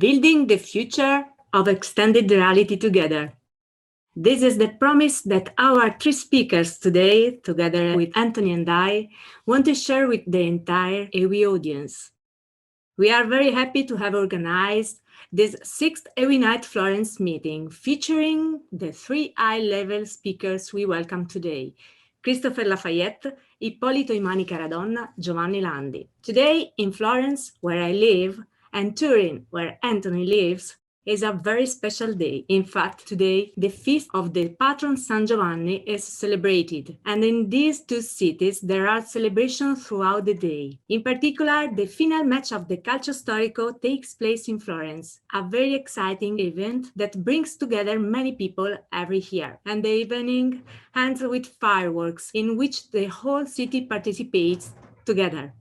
Building the future of extended reality together. This is the promise that our three speakers today, together with Anthony and I, want to share with the entire EWI audience. We are very happy to have organized this 6th EWI Nite Florence meeting, featuring the three high-level speakers we welcome today: CHRISTOPHER LAFAYETTE, IPPOLITO IMANI CARADONNA, GIOVANNI LANDI. Today, in Florence, where I live, and Turin, where Anthony lives, is a very special day. In fact, today, the feast of the patron San Giovanni is celebrated, and in these two cities, there are celebrations throughout the day. In particular, the final match of the Calcio Storico takes place in Florence, a very exciting event that brings together many people every year. And the evening ends with fireworks, in which the whole city participates together.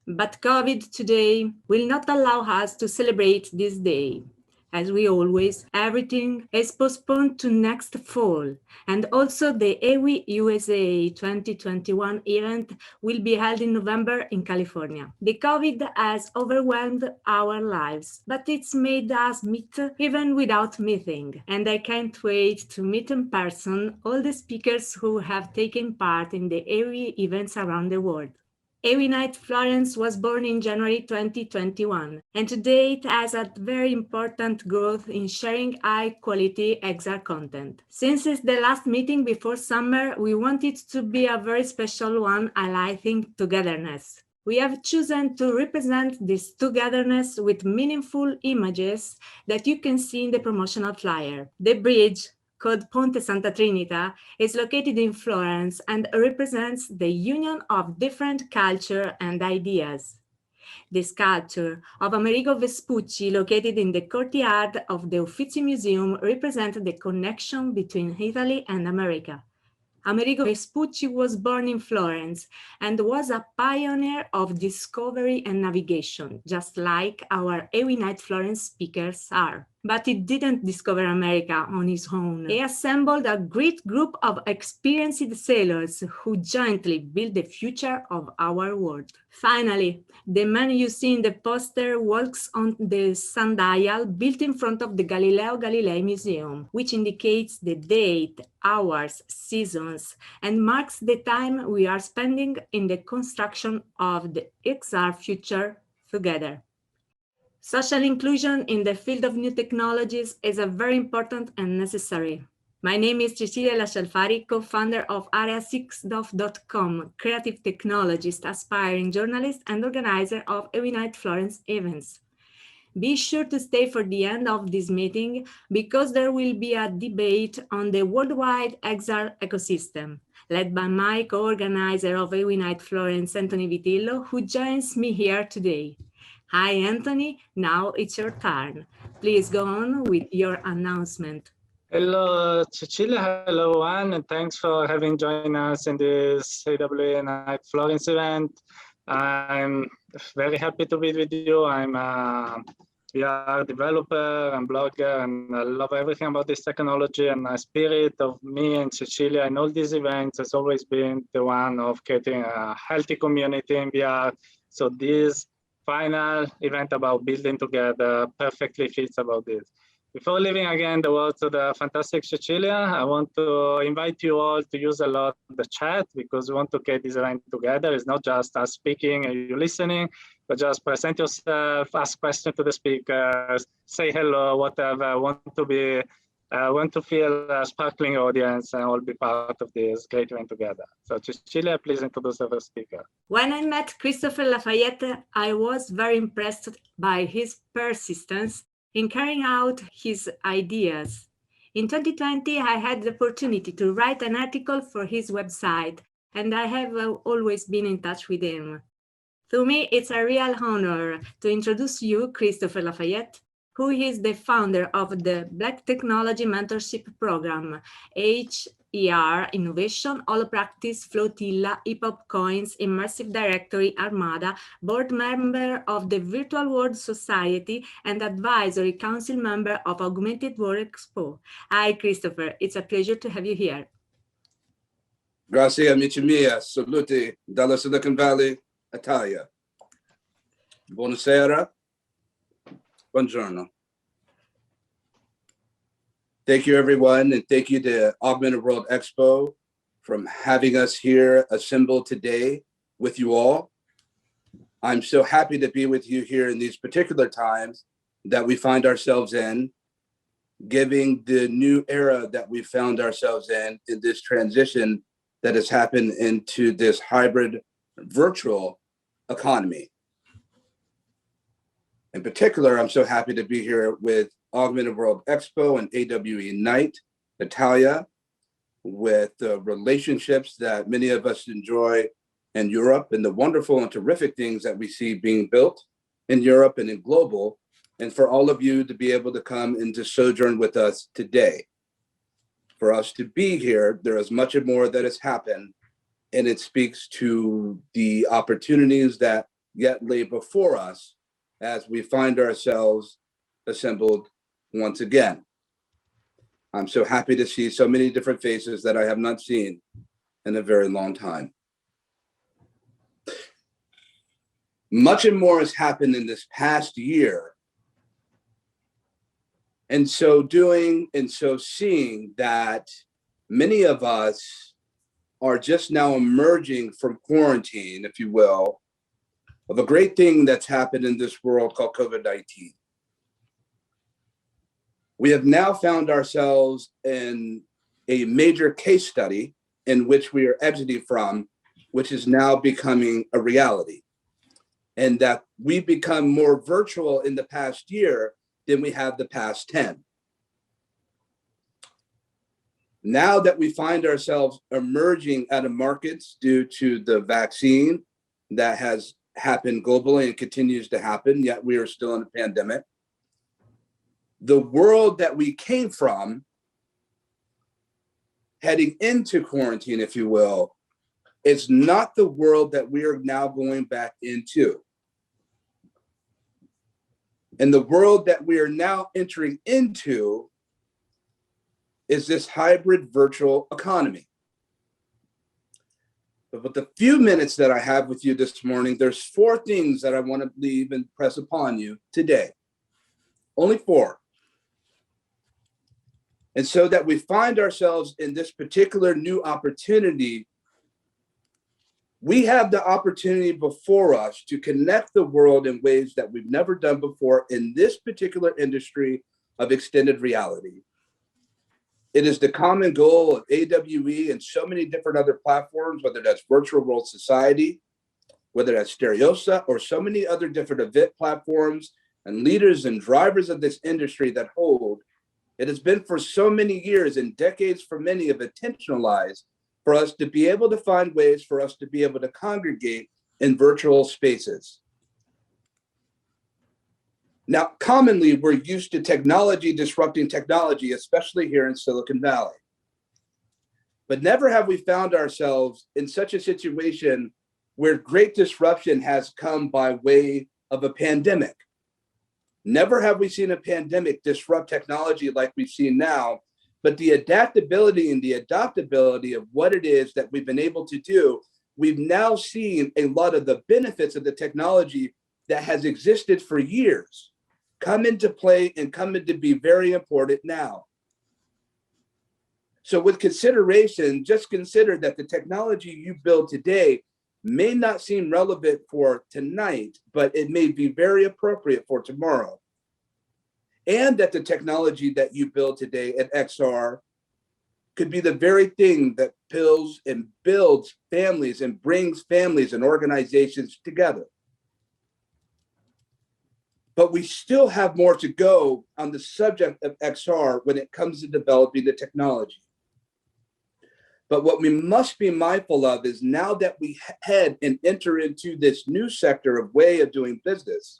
But COVID today will not allow us to celebrate this day. As we always, everything is postponed to next fall. And also the EWI USA 2021 event will be held in November in California. The COVID has overwhelmed our lives, but it's made us meet even without meeting. And I can't wait to meet in person all the speakers who have taken part in the EWI events around the world. EWI Nite Florence was born in January 2021, and today it has a very important growth in sharing high-quality XR content. Since it's the last meeting before summer, we want it to be a very special one, highlighting togetherness. We have chosen to represent this togetherness with meaningful images that you can see in the promotional flyer. The bridge, called Ponte Santa Trinita, is located in Florence and represents the union of different culture and ideas. The sculpture of Amerigo Vespucci, located in the courtyard of the Uffizi Museum, represents the connection between Italy and America. Amerigo Vespucci was born in Florence and was a pioneer of discovery and navigation, just like our EWI Nite Florence speakers are. But he didn't discover America on his own. He assembled a great group of experienced sailors who jointly built the future of our world. Finally, the man you see in the poster walks on the sundial built in front of the Galileo Galilei Museum, which indicates the date, hours, seasons, and marks the time we are spending in the construction of the XR future together. Social inclusion in the field of new technologies is a very important and necessary. My name is CECILIA LASCIALFARI, co-founder of Area6DOF.com, creative technologist, aspiring journalist, and organizer of EWI Nite Florence events. Be sure to stay for the end of this meeting because there will be a debate on the worldwide XR ecosystem, led by my co-organizer of EWI Nite Florence, Anthony VITILLO, who joins me here today. Hi, Anthony. Now it's your turn. Please go on with your announcement. Hello, Cecilia. Hello, everyone, and thanks for having joined us in this EWI Nite Florence event. I'm very happy to be with you. I'm a VR developer and blogger, and I love everything about this technology. And the spirit of me and Cecilia in all these events has always been the one of creating a healthy community in VR. So this final event about building together perfectly fits about this. Before leaving again the word to the fantastic Cecilia, I want to invite you all to use a lot the chat because we want to create this event together. It's not just us speaking and you listening, but just present yourself, ask questions to the speakers, say hello, whatever. Want to feel a sparkling audience and all be part of this great event together. So Cecilia, please introduce our speaker. When I met CHRISTOPHER LAFAYETTE, I was very impressed by his persistence in carrying out his ideas. In 2020, I had the opportunity to write an article for his website, and I have always been in touch with him. To me, it's a real honor to introduce you, CHRISTOPHER LAFAYETTE, who is the founder of the Black Technology Mentorship Program, HER, Innovation, HoloPractice, Flotilla, Hip-Hop Coins, Immersive Directory, Armada, board member of the Virtual World Society, and advisory council member of Augmented World Expo. Hi, Christopher. It's a pleasure to have you here. Grazie, amici miei. Saluti dalla Silicon Valley, Italia. Buonasera. Buongiorno. Thank you, everyone, and thank you to Augmented World Expo for having us here assembled today with you all. I'm so happy to be with you here in these particular times that we find ourselves in, giving the new era that we found ourselves in this transition that has happened into this hybrid virtual economy. In particular, I'm so happy to be here with Augmented World Expo and AWE Nite, Italia, with the relationships that many of us enjoy in Europe and the wonderful and terrific things that we see being built in Europe and in global, and for all of you to be able to come and to sojourn with us today. For us to be here, there is much more that has happened, and it speaks to the opportunities that yet lay before us as we find ourselves assembled once again. I'm so happy to see so many different faces that I have not seen in a very long time. Much and more has happened in this past year. And so doing and so seeing that many of us are just now emerging from quarantine, if you will, of a great thing that's happened in this world called COVID-19. We have now found ourselves in a major case study in which we are exiting from, which is now becoming a reality. And that we've become more virtual in the past year than we have the past 10. Now that we find ourselves emerging out of markets due to the vaccine that has happened globally and continues to happen, yet we are still in a pandemic. The world that we came from, heading into quarantine, if you will, is not the world that we are now going back into. And the world that we are now entering into is this hybrid virtual economy. But with the few minutes that I have with you this morning, there's 4 things that I want to leave and press upon you today. Only 4. And so that we find ourselves in this particular new opportunity, we have the opportunity before us to connect the world in ways that we've never done before in this particular industry of extended reality. It is the common goal of AWE and so many different other platforms, whether that's Virtual World Society, whether that's Stereosa, or so many other different event platforms and leaders and drivers of this industry that hold. It has been for so many years and decades for many of intentionalized for us to be able to find ways for us to be able to congregate in virtual spaces. Now, commonly, we're used to technology disrupting technology, especially here in Silicon Valley. But never have we found ourselves in such a situation where great disruption has come by way of a pandemic. Never have we seen a pandemic disrupt technology like we've seen now, but the adaptability and the adaptability of what it is that we've been able to do, we've now seen a lot of the benefits of the technology that has existed for years come into play and come into be very important now. So with consideration, just consider that the technology you build today may not seem relevant for tonight, but it may be very appropriate for tomorrow. And that the technology that you build today at XR could be the very thing that builds and builds families and brings families and organizations together. But we still have more to go on the subject of XR when it comes to developing the technology. But what we must be mindful of is now that we head and enter into this new sector of way of doing business,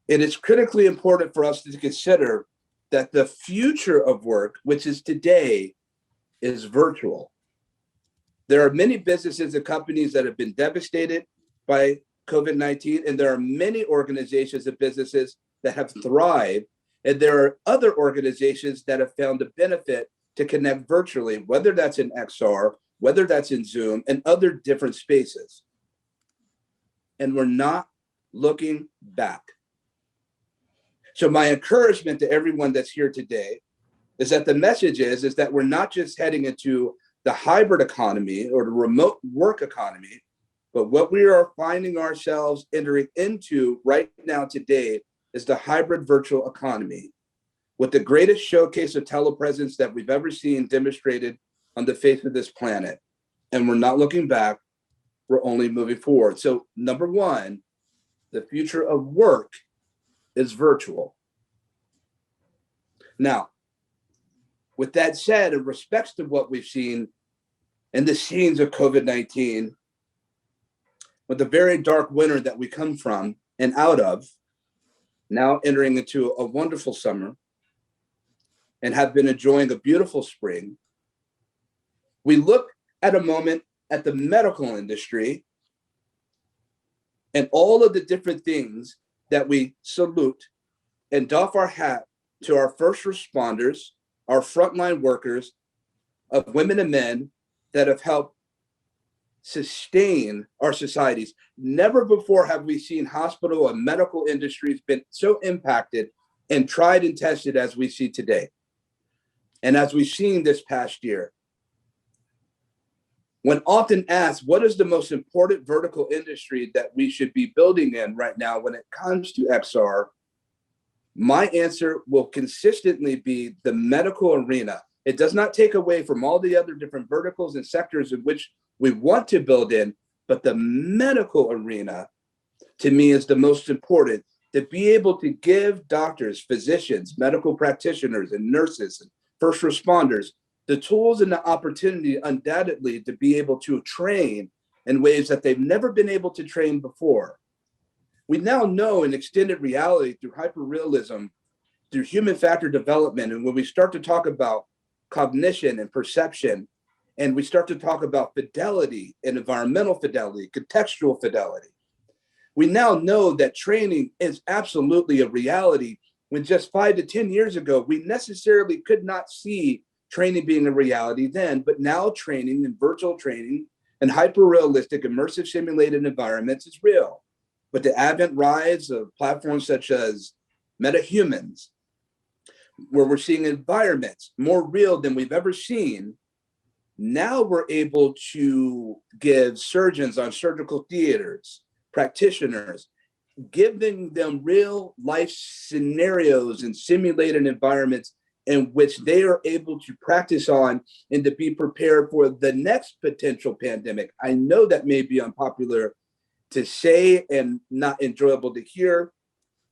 it is critically important for us to consider that the future of work, which is today, is virtual. There are many businesses and companies that have been devastated by COVID-19, and there are many organizations and businesses that have thrived, and there are other organizations that have found a benefit to connect virtually, whether that's in XR, whether that's in Zoom, and other different spaces. And we're not looking back. So my encouragement to everyone that's here today is that the message is that we're not just heading into the hybrid economy or the remote work economy, but what we are finding ourselves entering into right now today is the hybrid virtual economy, with the greatest showcase of telepresence that we've ever seen demonstrated on the face of this planet. And we're not looking back, we're only moving forward. So number one, the future of work is virtual. Now, with that said, in respects to what we've seen in the scenes of COVID-19, with the very dark winter that we come from and out of, now entering into a wonderful summer and have been enjoying a beautiful spring, we look at a moment at the medical industry and all of the different things that we salute and doff our hat to our first responders, our frontline workers of women and men that have helped sustain our societies. Never before have we seen hospital and medical industries been so impacted and tried and tested as we see today. And as we've seen this past year, when often asked, what is the most important vertical industry that we should be building in right now when it comes to XR? My answer will consistently be the medical arena. It does not take away from all the other different verticals and sectors in which we want to build in, but the medical arena, to me, is the most important, to be able to give doctors, physicians, medical practitioners, and nurses, and first responders, the tools and the opportunity undoubtedly to be able to train in ways that they've never been able to train before. We now know in extended reality through hyperrealism, through human factor development, and when we start to talk about cognition and perception, and we start to talk about fidelity and environmental fidelity, contextual fidelity, we now know that training is absolutely a reality when just 5 to 10 years ago, we necessarily could not see training being a reality then, but now training and virtual training and hyper-realistic immersive simulated environments is real. But the advent rise of platforms such as MetaHumans, where we're seeing environments more real than we've ever seen, now we're able to give surgeons on surgical theaters, practitioners, giving them real life scenarios and simulated environments in which they are able to practice on and to be prepared for the next potential pandemic. I know that may be unpopular to say and not enjoyable to hear,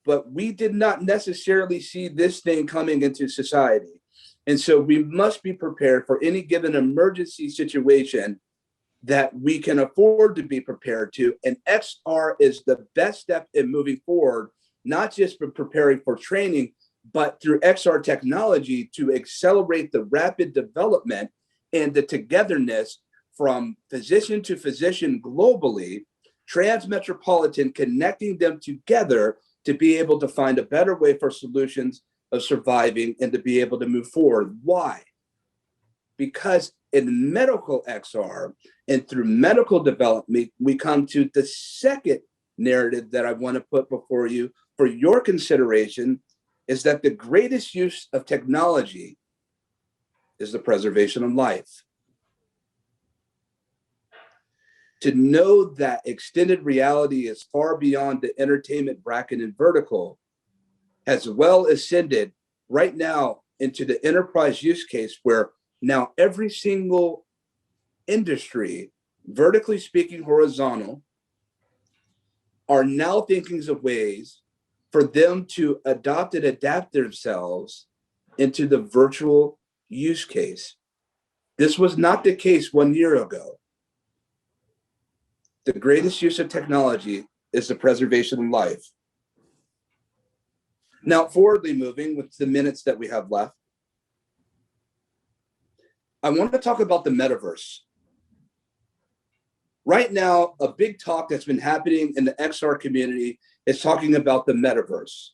but we did not necessarily see this thing coming into society. And so we must be prepared for any given emergency situation that we can afford to be prepared to. And XR is the best step in moving forward, not just for preparing for training, but through XR technology to accelerate the rapid development and the togetherness from physician to physician globally, transmetropolitan, connecting them together to be able to find a better way for solutions of surviving and to be able to move forward. Why? Because in medical XR and through medical development, we come to the second narrative that I want to put before you for your consideration, is that the greatest use of technology is the preservation of life. To know that extended reality is far beyond the entertainment bracket and vertical has well ascended right now into the enterprise use case where now every single industry, vertically speaking, horizontal, are now thinking of ways for them to adopt and adapt themselves into the virtual use case. This was not the case 1 year ago. The greatest use of technology is the preservation of life. Now, forwardly moving with the minutes that we have left, I want to talk about the metaverse. Right now, a big talk that's been happening in the XR community is talking about the metaverse,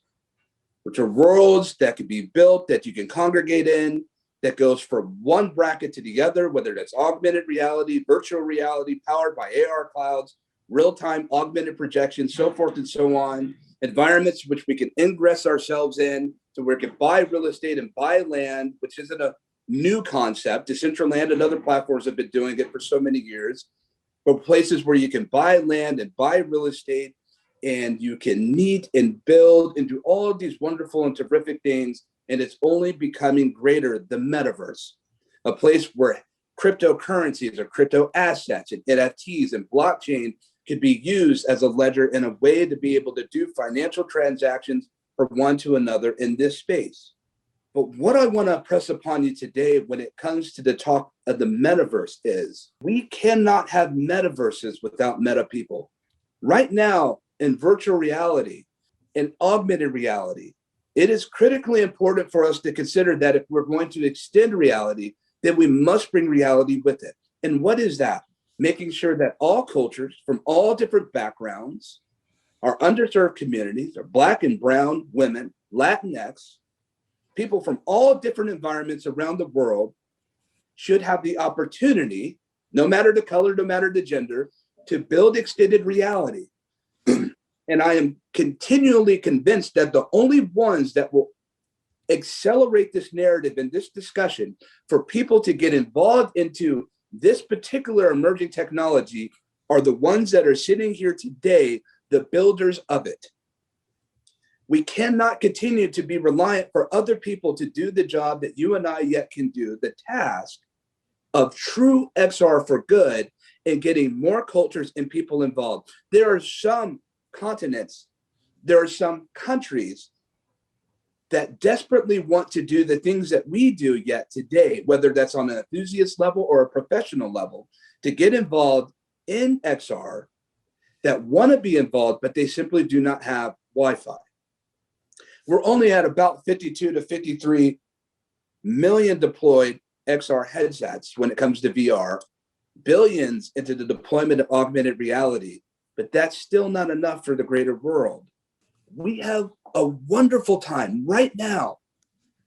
which are worlds that can be built, that you can congregate in, that goes from one bracket to the other, whether that's augmented reality, virtual reality, powered by AR clouds, real-time augmented projection, so forth and so on, environments which we can ingress ourselves in So where you can buy real estate and buy land, which isn't a new concept. Decentraland and other platforms have been doing it for so many years. But places where you can buy land and buy real estate, and you can meet and build and do all of these wonderful and terrific things. And it's only becoming greater, the metaverse, a place where cryptocurrencies or crypto assets and NFTs and blockchain could be used as a ledger in a way to be able to do financial transactions from one to another in this space. But what I want to press upon you today when it comes to the talk of the metaverse is we cannot have metaverses without meta people. Right now, in virtual reality, in augmented reality, it is critically important for us to consider that if we're going to extend reality, then we must bring reality with it. And what is that? Making sure that all cultures from all different backgrounds, our underserved communities, our Black and brown women, Latinx, people from all different environments around the world should have the opportunity, no matter the color, no matter the gender, to build extended reality. And I am continually convinced that the only ones that will accelerate this narrative and this discussion for people to get involved into this particular emerging technology are the ones that are sitting here today, the builders of it. We cannot continue to be reliant for other people to do the job that you and I yet can do, the task of true XR for good and getting more cultures and people involved. There are some continents, there are some countries that desperately want to do the things that we do yet today, whether that's on an enthusiast level or a professional level, to get involved in XR, that want to be involved, but they simply do not have Wi-Fi. We're only at about 52 to 53 million deployed XR headsets when it comes to VR, billions into the deployment of augmented reality, but that's still not enough for the greater world. We have a wonderful time right now.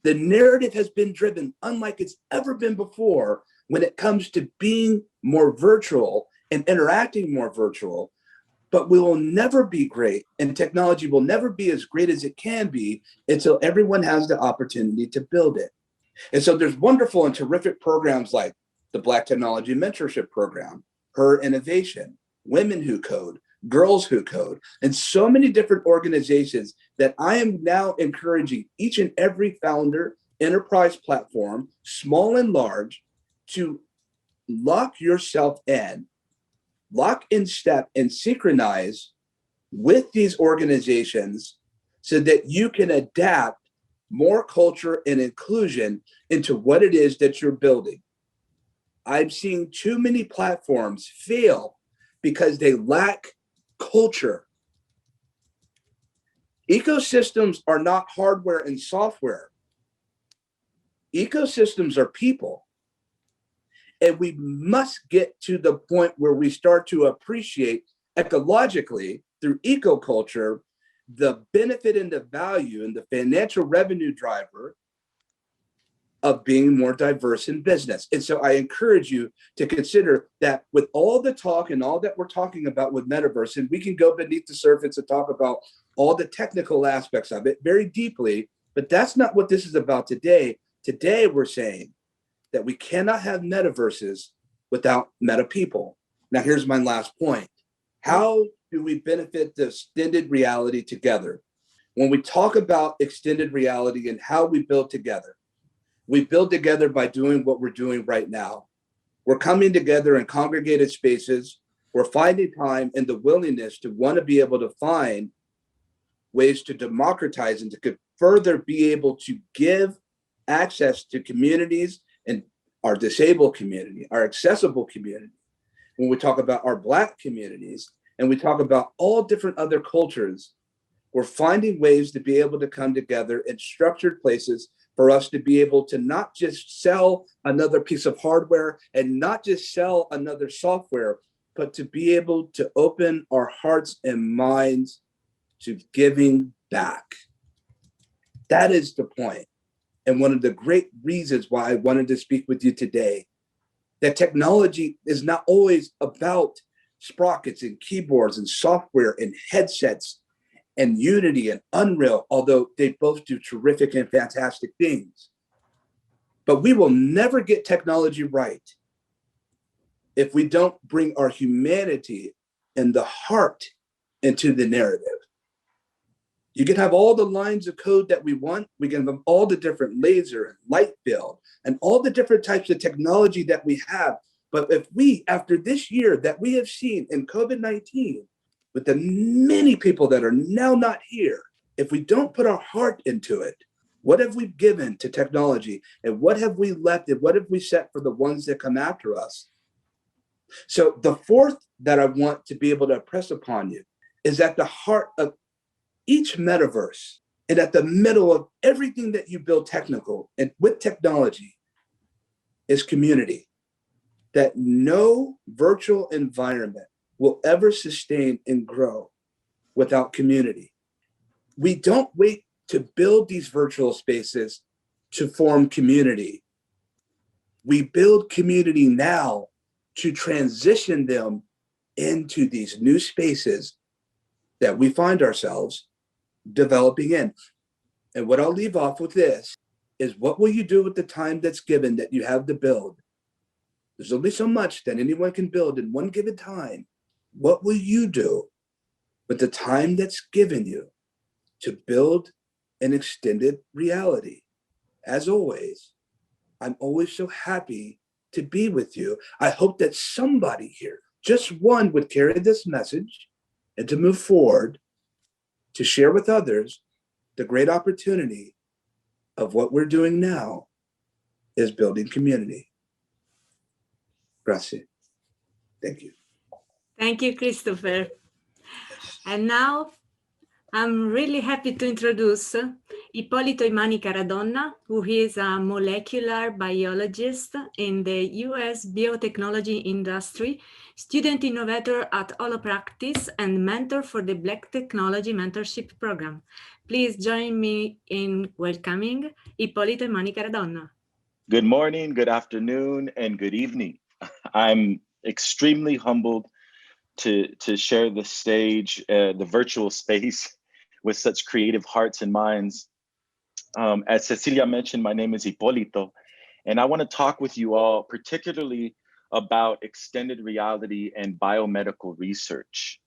The narrative has been driven unlike it's ever been before when it comes to being more virtual and interacting more virtual, but we will never be great and technology will never be as great as it can be until everyone has the opportunity to build it. And so there's wonderful and terrific programs like the Black Technology Mentorship Program, Her Innovation, Women Who Code, Girls Who Code, and so many different organizations that I am now encouraging each and every founder, enterprise platform, small and large, to lock yourself in, lock in step and synchronize with these organizations so that you can adapt more culture and inclusion into what it is that you're building. I've seen too many platforms fail because they lack culture. Ecosystems are not hardware and software. Ecosystems are people. And we must get to the point where we start to appreciate ecologically through ecoculture the benefit and the value and the financial revenue driver of being more diverse in business. And so I encourage you to consider that with all the talk and all that we're talking about with metaverse, and we can go beneath the surface and talk about all the technical aspects of it very deeply, but that's not what this is about today. Today, we're saying that we cannot have metaverses without meta people. Now, here's my last point. How do we benefit the extended reality together? When we talk about extended reality and how we build together, we build together by doing what we're doing right now. We're coming together in congregated spaces. We're finding time and the willingness to want to be able to find ways to democratize and to further be able to give access to communities and our disabled community, our accessible community. When we talk about our Black communities and we talk about all different other cultures, we're finding ways to be able to come together in structured places for us to be able to not just sell another piece of hardware and not just sell another software, but to be able to open our hearts and minds to giving back. That is the point. And one of the great reasons why I wanted to speak with you today, that technology is not always about sprockets and keyboards and software and headsets and Unity and Unreal, although they both do terrific and fantastic things. But we will never get technology right if we don't bring our humanity and the heart into the narrative. You can have all the lines of code that we want. We can have all the different laser and light field and all the different types of technology that we have. But if we, after this year that we have seen in COVID-19, with the many people that are now not here, if we don't put our heart into it, what have we given to technology? And what have we left? And what have we set for the ones that come after us? So the fourth that I want to be able to impress upon you is at the heart of each metaverse and at the middle of everything that you build technical and with technology is community. That no virtual environment will ever sustain and grow without community. We don't wait to build these virtual spaces to form community. We build community now to transition them into these new spaces that we find ourselves developing in. And what I'll leave off with this is, what will you do with the time that's given that you have to build? There's only so much that anyone can build in one given time. What will you do with the time that's given you to build an extended reality? As always, I'm always so happy to be with you. I hope that somebody here, just one, would carry this message and to move forward to share with others the great opportunity of what we're doing now is building community. Grazie. Thank you. Thank you, Christopher. And now I'm really happy to introduce Ippolito Imani Caradonna, who is a molecular biologist in the US biotechnology industry, student innovator at HoloPractice, and mentor for the Black Technology Mentorship Program. Please join me in welcoming Ippolito Imani Caradonna. Good morning, good afternoon, and good evening. I'm extremely humbled to share the stage, the virtual space, with such creative hearts and minds. As Cecilia mentioned, my name is Ippolito, and I want to talk with you all particularly about extended reality and biomedical research.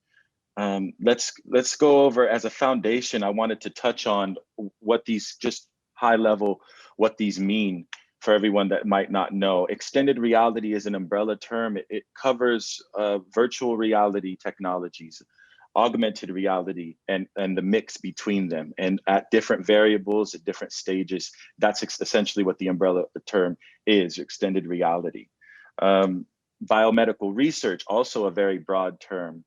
Let's go over, as a foundation, I wanted to touch on what these, just high level, what these mean for everyone that might not know. Extended reality is an umbrella term. It covers virtual reality technologies, augmented reality, and the mix between them. And at different variables, at different stages, that's essentially what the umbrella term is, extended reality. Biomedical research, also a very broad term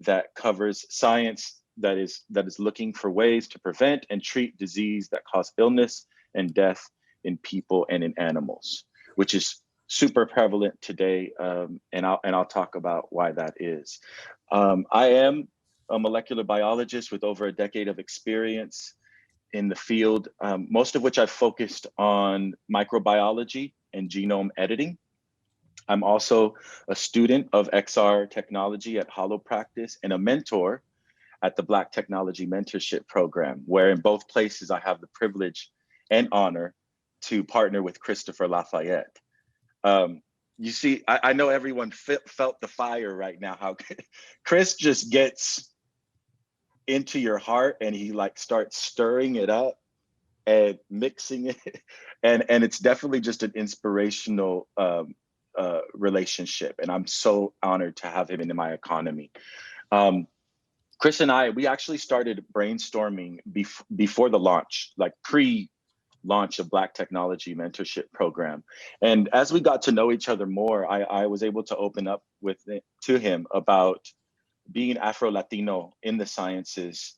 that covers science that is looking for ways to prevent and treat disease that cause illness and death in people and in animals, which is super prevalent today, and I'll talk about why that is. I am a molecular biologist with over a decade of experience in the field, most of which I've focused on microbiology and genome editing. I'm also a student of XR technology at HoloPractice and a mentor at the Black Technology Mentorship Program, where in both places I have the privilege and honor to partner with Christopher Lafayette. You see, I know everyone felt the fire right now, how Chris just gets into your heart and he like starts stirring it up and mixing it. And it's definitely just an inspirational relationship. And I'm so honored to have him in my economy. Chris and we actually started brainstorming before the launch, like pre-launch of Black Technology Mentorship Program. And as we got to know each other more, I was able to open up to him about being Afro-Latino in the sciences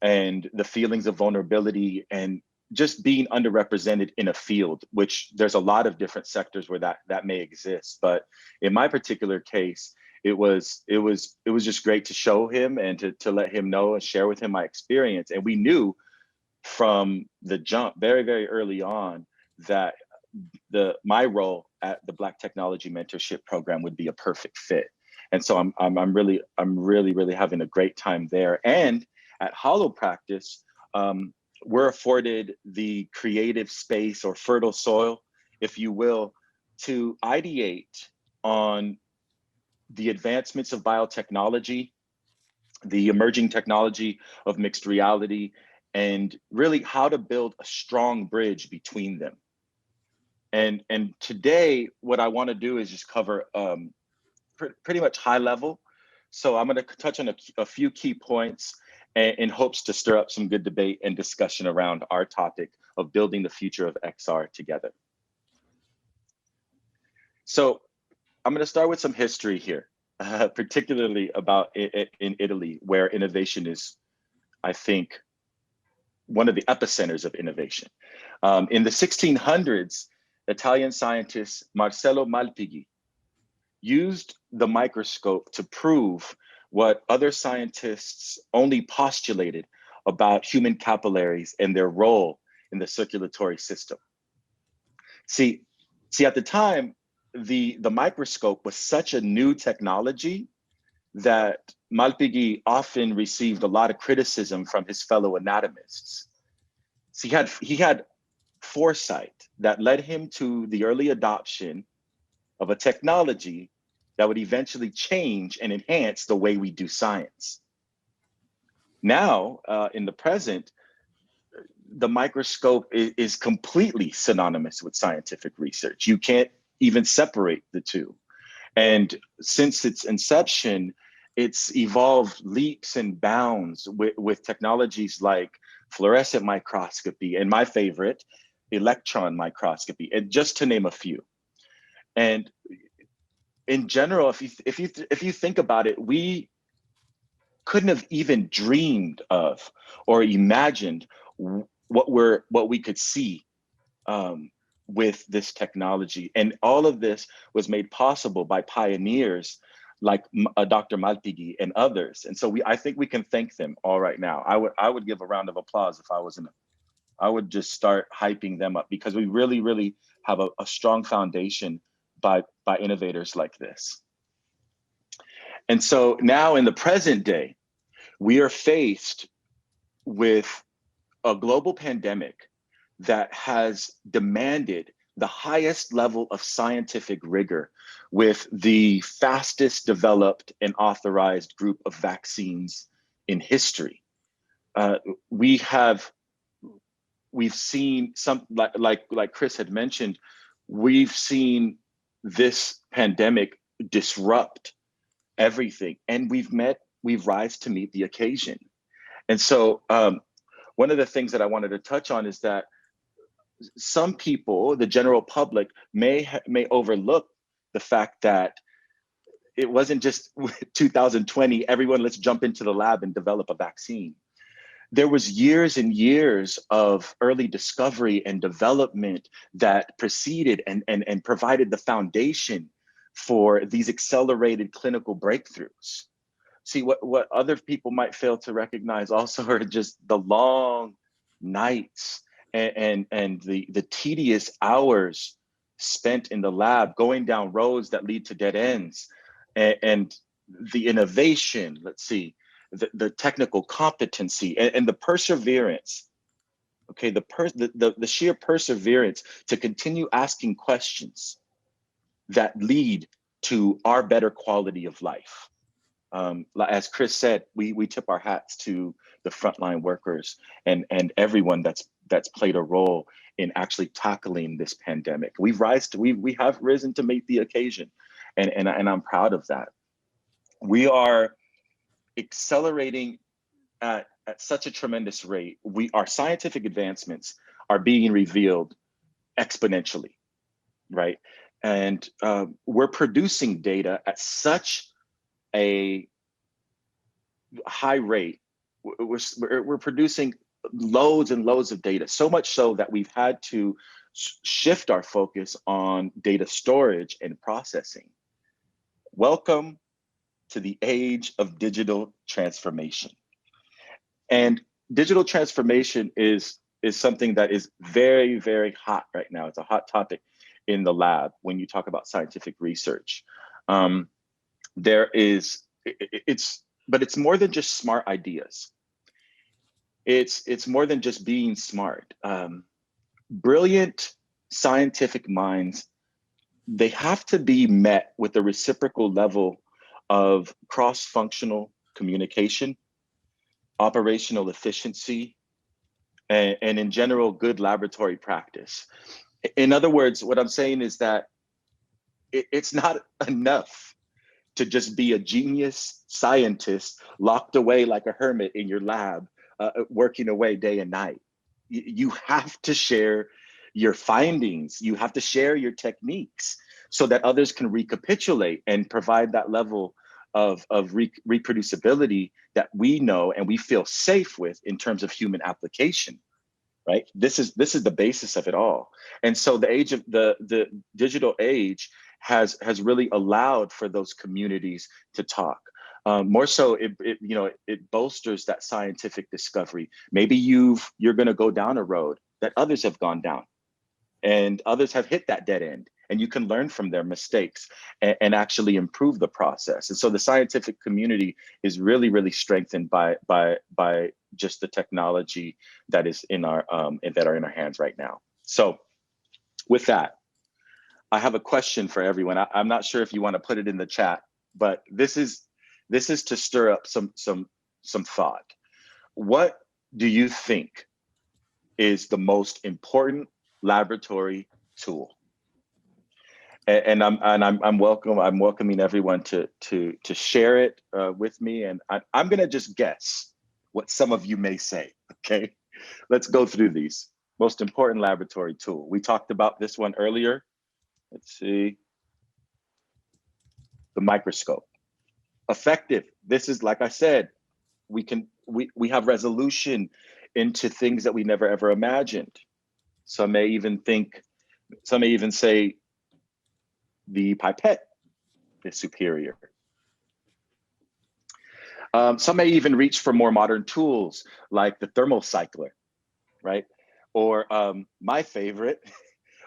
and the feelings of vulnerability and just being underrepresented in a field, which there's a lot of different sectors where that may exist. But in my particular case, it was just great to show him and to let him know and share with him my experience. And we knew from the jump very, very early on that my role at the Black Technology Mentorship Program would be a perfect fit. And so I'm really having a great time there. And at HoloPractice, we're afforded the creative space or fertile soil, if you will, to ideate on the advancements of biotechnology, the emerging technology of mixed reality, and really how to build a strong bridge between them. And today, what I want to do is just cover pretty much high level. So I'm going to touch on a few key points in hopes to stir up some good debate and discussion around our topic of building the future of XR together. So I'm going to start with some history here, particularly about in Italy, where innovation is, I think, one of the epicenters of innovation. In the 1600s, Italian scientist Marcello Malpighi used the microscope to prove what other scientists only postulated about human capillaries and their role in the circulatory system. See, at the time, the microscope was such a new technology that Malpighi often received a lot of criticism from his fellow anatomists. So he had foresight that led him to the early adoption of a technology that would eventually change and enhance the way we do science. Now, in the present, the microscope is completely synonymous with scientific research. You can't even separate the two. And since its inception, it's evolved leaps and bounds with technologies like fluorescent microscopy and my favorite, electron microscopy, and just to name a few. And in general, if you think about it, we couldn't have even dreamed of or imagined what we could see with this technology. And all of this was made possible by pioneers like Dr. Malpighi and others. And so I think we can thank them all right now. I would give a round of applause if I was I would just start hyping them up, because we really, really have a strong foundation by innovators like this. And so now in the present day, we are faced with a global pandemic that has demanded the highest level of scientific rigor with the fastest developed and authorized group of vaccines in history. We've seen some, like Chris had mentioned, we've seen this pandemic disrupt everything, and we've rise to meet the occasion. And so one of the things that I wanted to touch on is that some people, the general public, may overlook the fact that it wasn't just 2020, everyone, let's jump into the lab and develop a vaccine. There was years and years of early discovery and development that preceded and provided the foundation for these accelerated clinical breakthroughs. See, what other people might fail to recognize also are just the long nights and the tedious hours spent in the lab, going down roads that lead to dead ends, and the innovation, let's see, the technical competency and the perseverance, okay, the sheer perseverance to continue asking questions that lead to our better quality of life. As Chris said, we tip our hats to the frontline workers and everyone that's played a role in actually tackling this pandemic. We have risen to meet the occasion, and I'm proud of that. We are accelerating at such a tremendous rate. Our scientific advancements are being revealed exponentially, right? And we're producing data at such a high rate. We're producing loads and loads of data, so much so that we've had to shift our focus on data storage and processing. Welcome to the age of digital transformation. And digital transformation is something that is very, very hot right now. It's a hot topic in the lab when you talk about scientific research. But it's more than just smart ideas. it's more than just being smart. Brilliant scientific minds, they have to be met with a reciprocal level of cross-functional communication, operational efficiency, and in general, good laboratory practice. In other words, what I'm saying is that it's not enough to just be a genius scientist locked away like a hermit in your lab, working away day and night. You have to share your findings. You have to share your techniques so that others can recapitulate and provide that level of reproducibility that we know and we feel safe with in terms of human application, right? This is the basis of it all. And so the age of the digital age has really allowed for those communities to talk. More so, it bolsters that scientific discovery. Maybe you're going to go down a road that others have gone down, and others have hit that dead end, and you can learn from their mistakes and actually improve the process. And so the scientific community is really, really strengthened by just the technology that is in our that are in our hands right now. So with that, I have a question for everyone. I'm not sure if you want to put it in the chat, but this is to stir up some thought. What do you think is the most important laboratory tool? And I'm welcoming everyone to share it with me, and I'm gonna just guess what some of you may say. Okay, let's go through these. Most important laboratory tool. We talked about this one earlier. Let's see. The microscope. Effective. This is, like I said, we have resolution into things that we never ever imagined. Some may even say the pipette is superior. Some may even reach for more modern tools like the thermocycler, right? Or my favorite,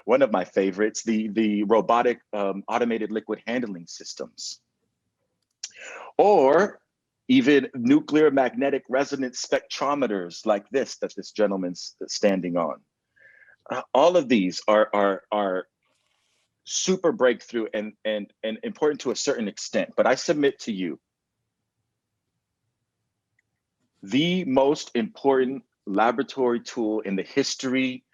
one of my favorites, the robotic automated liquid handling systems. Or even nuclear magnetic resonance spectrometers like this that this gentleman's standing on. All of these are super breakthrough and important to a certain extent, but I submit to you, the most important laboratory tool in the history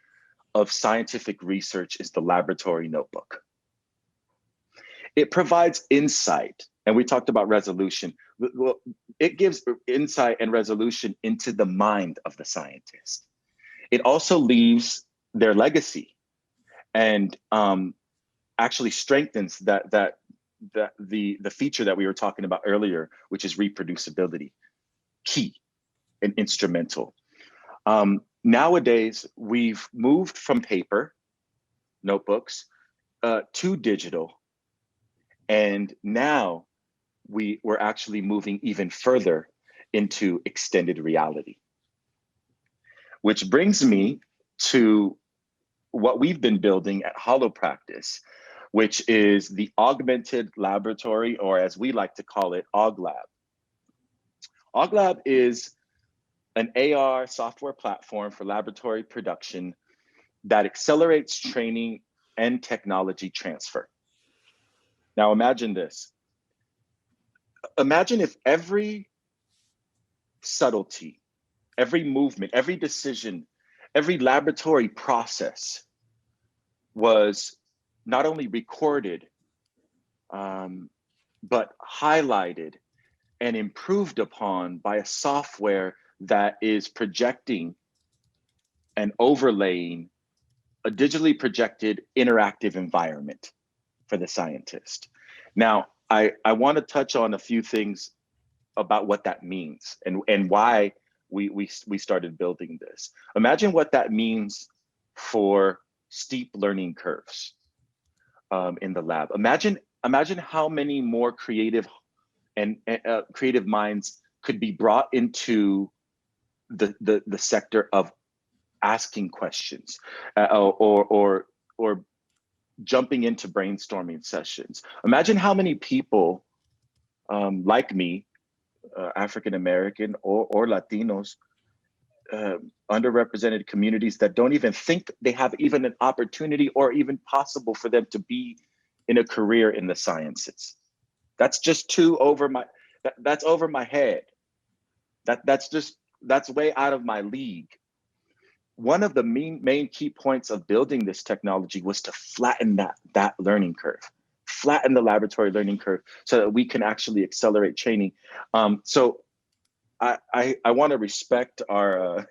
of scientific research is the laboratory notebook. It provides insight, and we talked about resolution. Well, it gives insight and resolution into the mind of the scientist. It also leaves their legacy and actually strengthens the feature that we were talking about earlier, which is reproducibility, key and instrumental. Nowadays, we've moved from paper notebooks to digital, and now we're actually moving even further into extended reality. Which brings me to what we've been building at HoloPractice, which is the Augmented Laboratory, or as we like to call it, AugLab. AugLab is an AR software platform for laboratory production that accelerates training and technology transfer. Now imagine this. Imagine if every subtlety, every movement, every decision, every laboratory process was not only recorded, but highlighted and improved upon by a software that is projecting and overlaying a digitally projected interactive environment for the scientist. Now, I want to touch on a few things about what that means and why we started building this. Imagine what that means for steep learning curves in the lab. Imagine how many more creative minds could be brought into the sector of asking questions or jumping into brainstorming sessions. Imagine how many people like me, African American or Latinos, underrepresented communities that don't even think they have even an opportunity or even possible for them to be in a career in the sciences. That's just that's over my head. That's way out of my league. One of the main key points of building this technology was to flatten that learning curve, flatten the laboratory learning curve so that we can actually accelerate training. So I want to respect our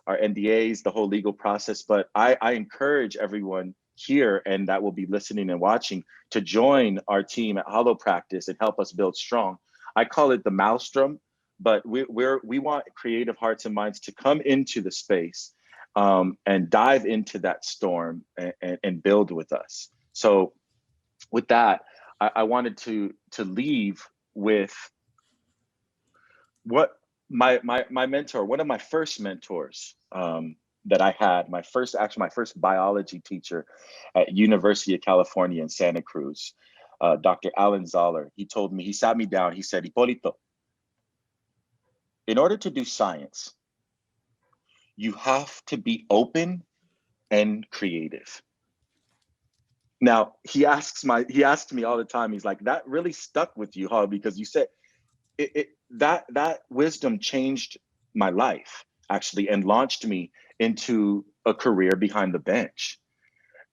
NDAs, the whole legal process, but I encourage everyone here and that will be listening and watching to join our team at HoloPractice and help us build strong. I call it the maelstrom, but we want creative hearts and minds to come into the space and dive into that storm and build with us. So with that, I wanted to leave with what my mentor, one of my first mentors that I had, my first biology teacher at University of California in Santa Cruz, Dr. Alan Zoller. He told me, he sat me down, he said, "Ippolito, in order to do science, you have to be open and creative." Now, he asks me all the time, he's like, "That really stuck with you, huh? Because you said that wisdom changed my life, actually, and launched me into a career behind the bench."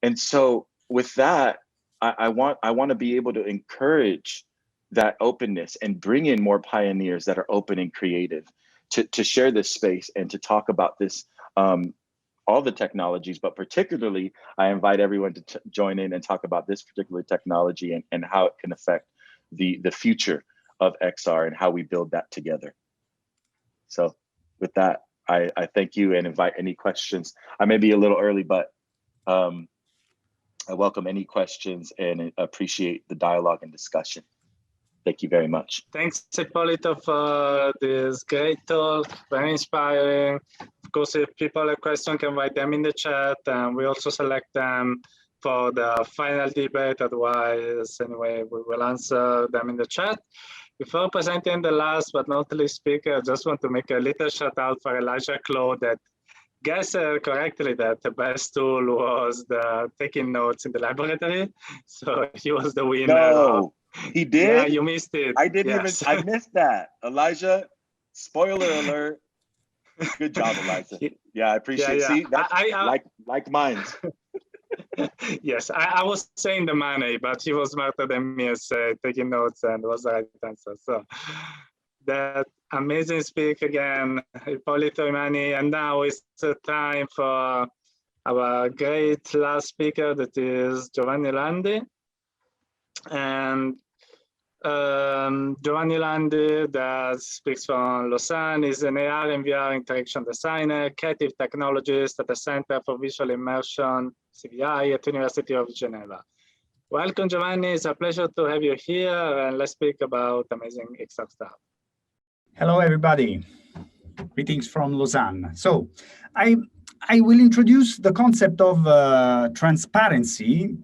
And so with that, I want to be able to encourage that openness and bring in more pioneers that are open and creative to share this space and to talk about this, all the technologies, but particularly I invite everyone to join in and talk about this particular technology and how it can affect the future of XR and how we build that together. So with that, I thank you and invite any questions. I may be a little early, but I welcome any questions and appreciate the dialogue and discussion. Thank you very much. Thanks, Ippolito, for this great talk, very inspiring. Of course, if people have questions, can write them in the chat, and we also select them for the final debate. Otherwise, anyway, we will answer them in the chat. Before presenting the last but not least speaker, I just want to make a little shout out for Elijah Claude that guessed correctly that the best tool was the taking notes in the laboratory. So he was the winner. No, he did? Yeah, you missed it. I missed that. Elijah, spoiler alert. Good job, Elijah. Yeah, I appreciate it. Yeah. See, that's like mine. Yes, I was saying the money, but he was smarter than me as taking notes and was the right answer. So that amazing speak again, Ippolito Imani. And now it's time for our great last speaker, that is Giovanni Landi. And Giovanni Landi, that speaks from Lausanne, is an AR and VR interaction designer, creative technologist at the Center for Visual Immersion, CVI, at the University of Geneva. Welcome, Giovanni. It's a pleasure to have you here, and let's speak about amazing XR stuff. Hello, everybody. Greetings from Lausanne. So I will introduce the concept of transparency.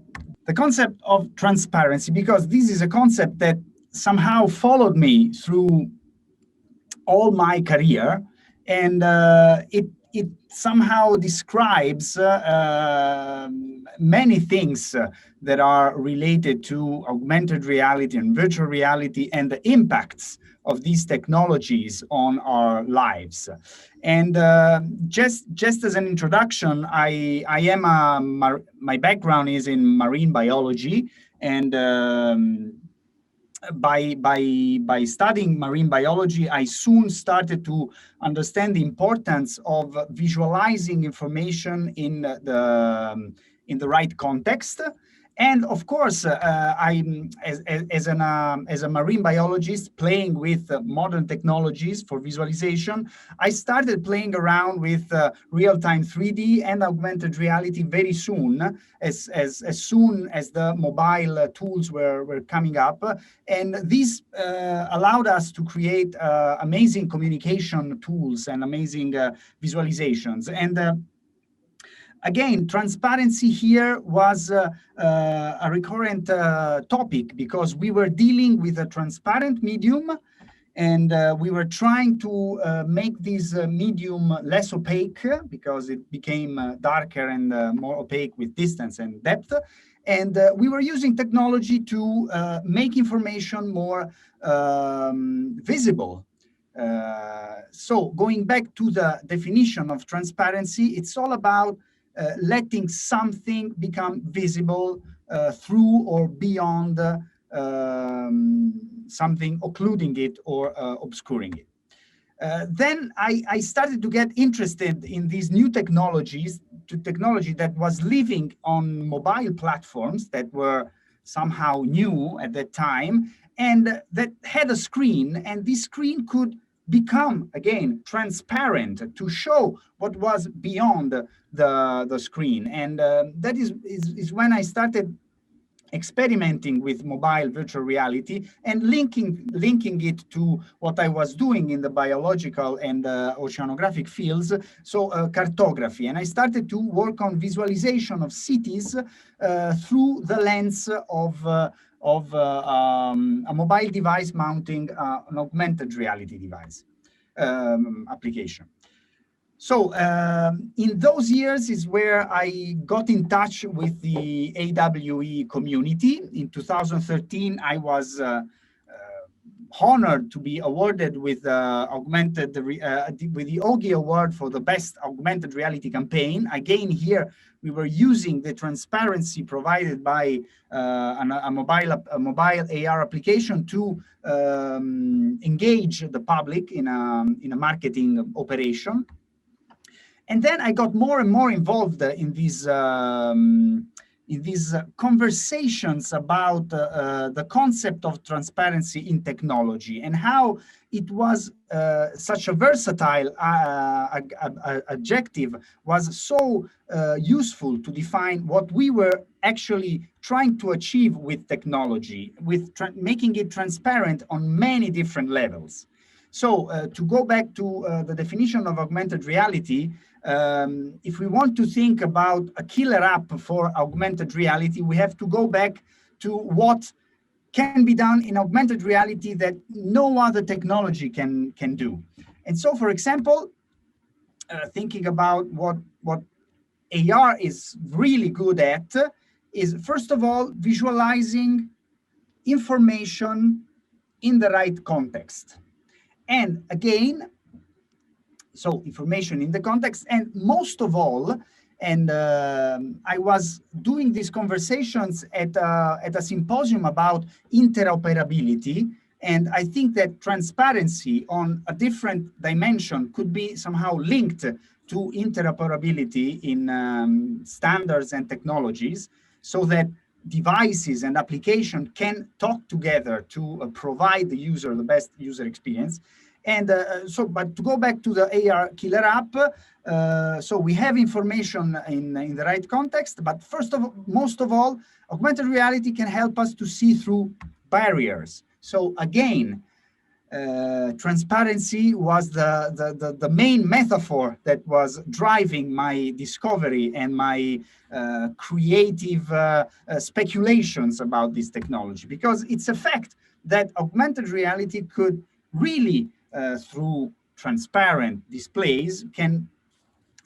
The concept of transparency, because this is a concept that somehow followed me through all my career, and it somehow describes many things that are related to augmented reality and virtual reality and the impacts of these technologies on our lives. And just as an introduction, my background is in marine biology, and by studying marine biology, I soon started to understand the importance of visualizing information in the right context. And of course, as a marine biologist playing with modern technologies for visualization, I started playing around with real-time 3D and augmented reality very soon, as soon as the mobile tools were coming up. And this allowed us to create amazing communication tools and amazing visualizations. And again, transparency here was a recurrent topic, because we were dealing with a transparent medium, And we were trying to make this medium less opaque because it became darker and more opaque with distance and depth. And we were using technology to make information more visible. So going back to the definition of transparency, it's all about letting something become visible through or beyond something occluding it or obscuring it. Then I started to get interested in these new technologies, technology that was living on mobile platforms that were somehow new at that time, and that had a screen, and this screen could become, again, transparent to show what was beyond the screen. And that is when I started experimenting with mobile virtual reality and linking it to what I was doing in the biological and oceanographic fields, so cartography. And I started to work on visualization of cities through the lens of a mobile device mounting an augmented reality device application. So in those years is where I got in touch with the AWE community. In 2013, I was honored to be awarded with with the OGI Award for the best augmented reality campaign. Again, here we were using the transparency provided by a mobile AR application to engage the public in a marketing operation. And then I got more and more involved in these conversations about the concept of transparency in technology and how it was such a versatile adjective, was so useful to define what we were actually trying to achieve with technology, with making it transparent on many different levels. So to go back to the definition of augmented reality, if we want to think about a killer app for augmented reality, we have to go back to what can be done in augmented reality that no other technology can do. And so, for example, thinking about what AR is really good at is, first of all, visualizing information in the right context. And again, so information in the context, and most of all, and I was doing these conversations at a symposium about interoperability, and I think that transparency on a different dimension could be somehow linked to interoperability in standards and technologies, so that devices and application can talk together to provide the user the best user experience. And but to go back to the AR killer app, so we have information in the right context, but most of all, augmented reality can help us to see through barriers. So again, transparency was the main metaphor that was driving my discovery and my creative speculations about this technology, because it's a fact that augmented reality could really, through transparent displays, can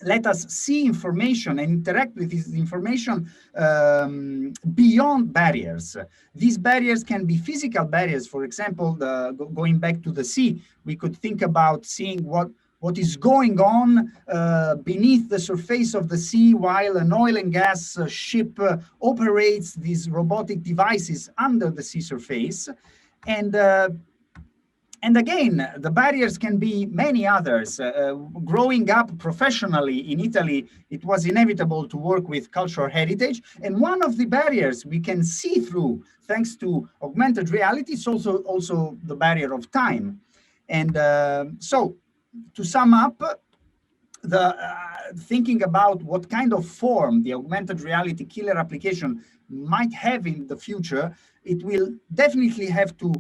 let us see information and interact with this information beyond barriers. These barriers can be physical barriers. For example, going back to the sea, we could think about seeing what is going on beneath the surface of the sea while an oil and gas ship operates these robotic devices under the sea surface. And again, the barriers can be many others. Growing up professionally in Italy, it was inevitable to work with cultural heritage. And one of the barriers we can see through, thanks to augmented reality, is also the barrier of time. And so, to sum up, thinking about what kind of form the augmented reality killer application might have in the future, it will definitely have to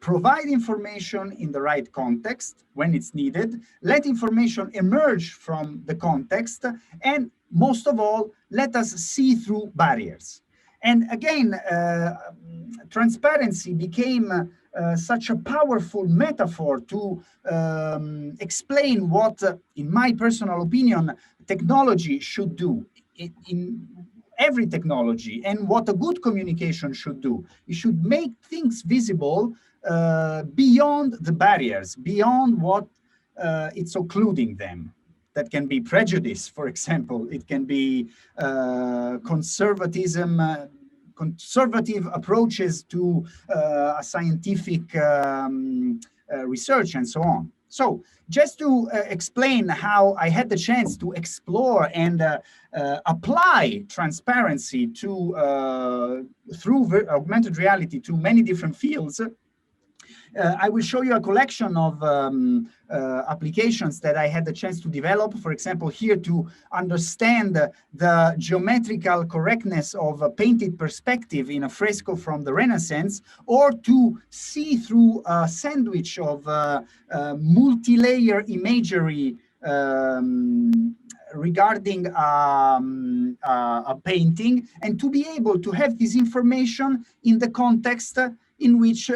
provide information in the right context when it's needed, let information emerge from the context, and most of all, let us see through barriers. And again, transparency became such a powerful metaphor to explain what, in my personal opinion, technology should do in every technology, and what a good communication should do. It should make things visible beyond the barriers, beyond what it's occluding them. That can be prejudice, for example. It can be conservatism, conservative approaches to a scientific research and so on. So just to explain how I had the chance to explore and apply transparency to through augmented reality to many different fields, I will show you a collection of applications that I had the chance to develop. For example, here to understand the geometrical correctness of a painted perspective in a fresco from the Renaissance, or to see through a sandwich of multi-layer imagery regarding a painting, and to be able to have this information in the context in which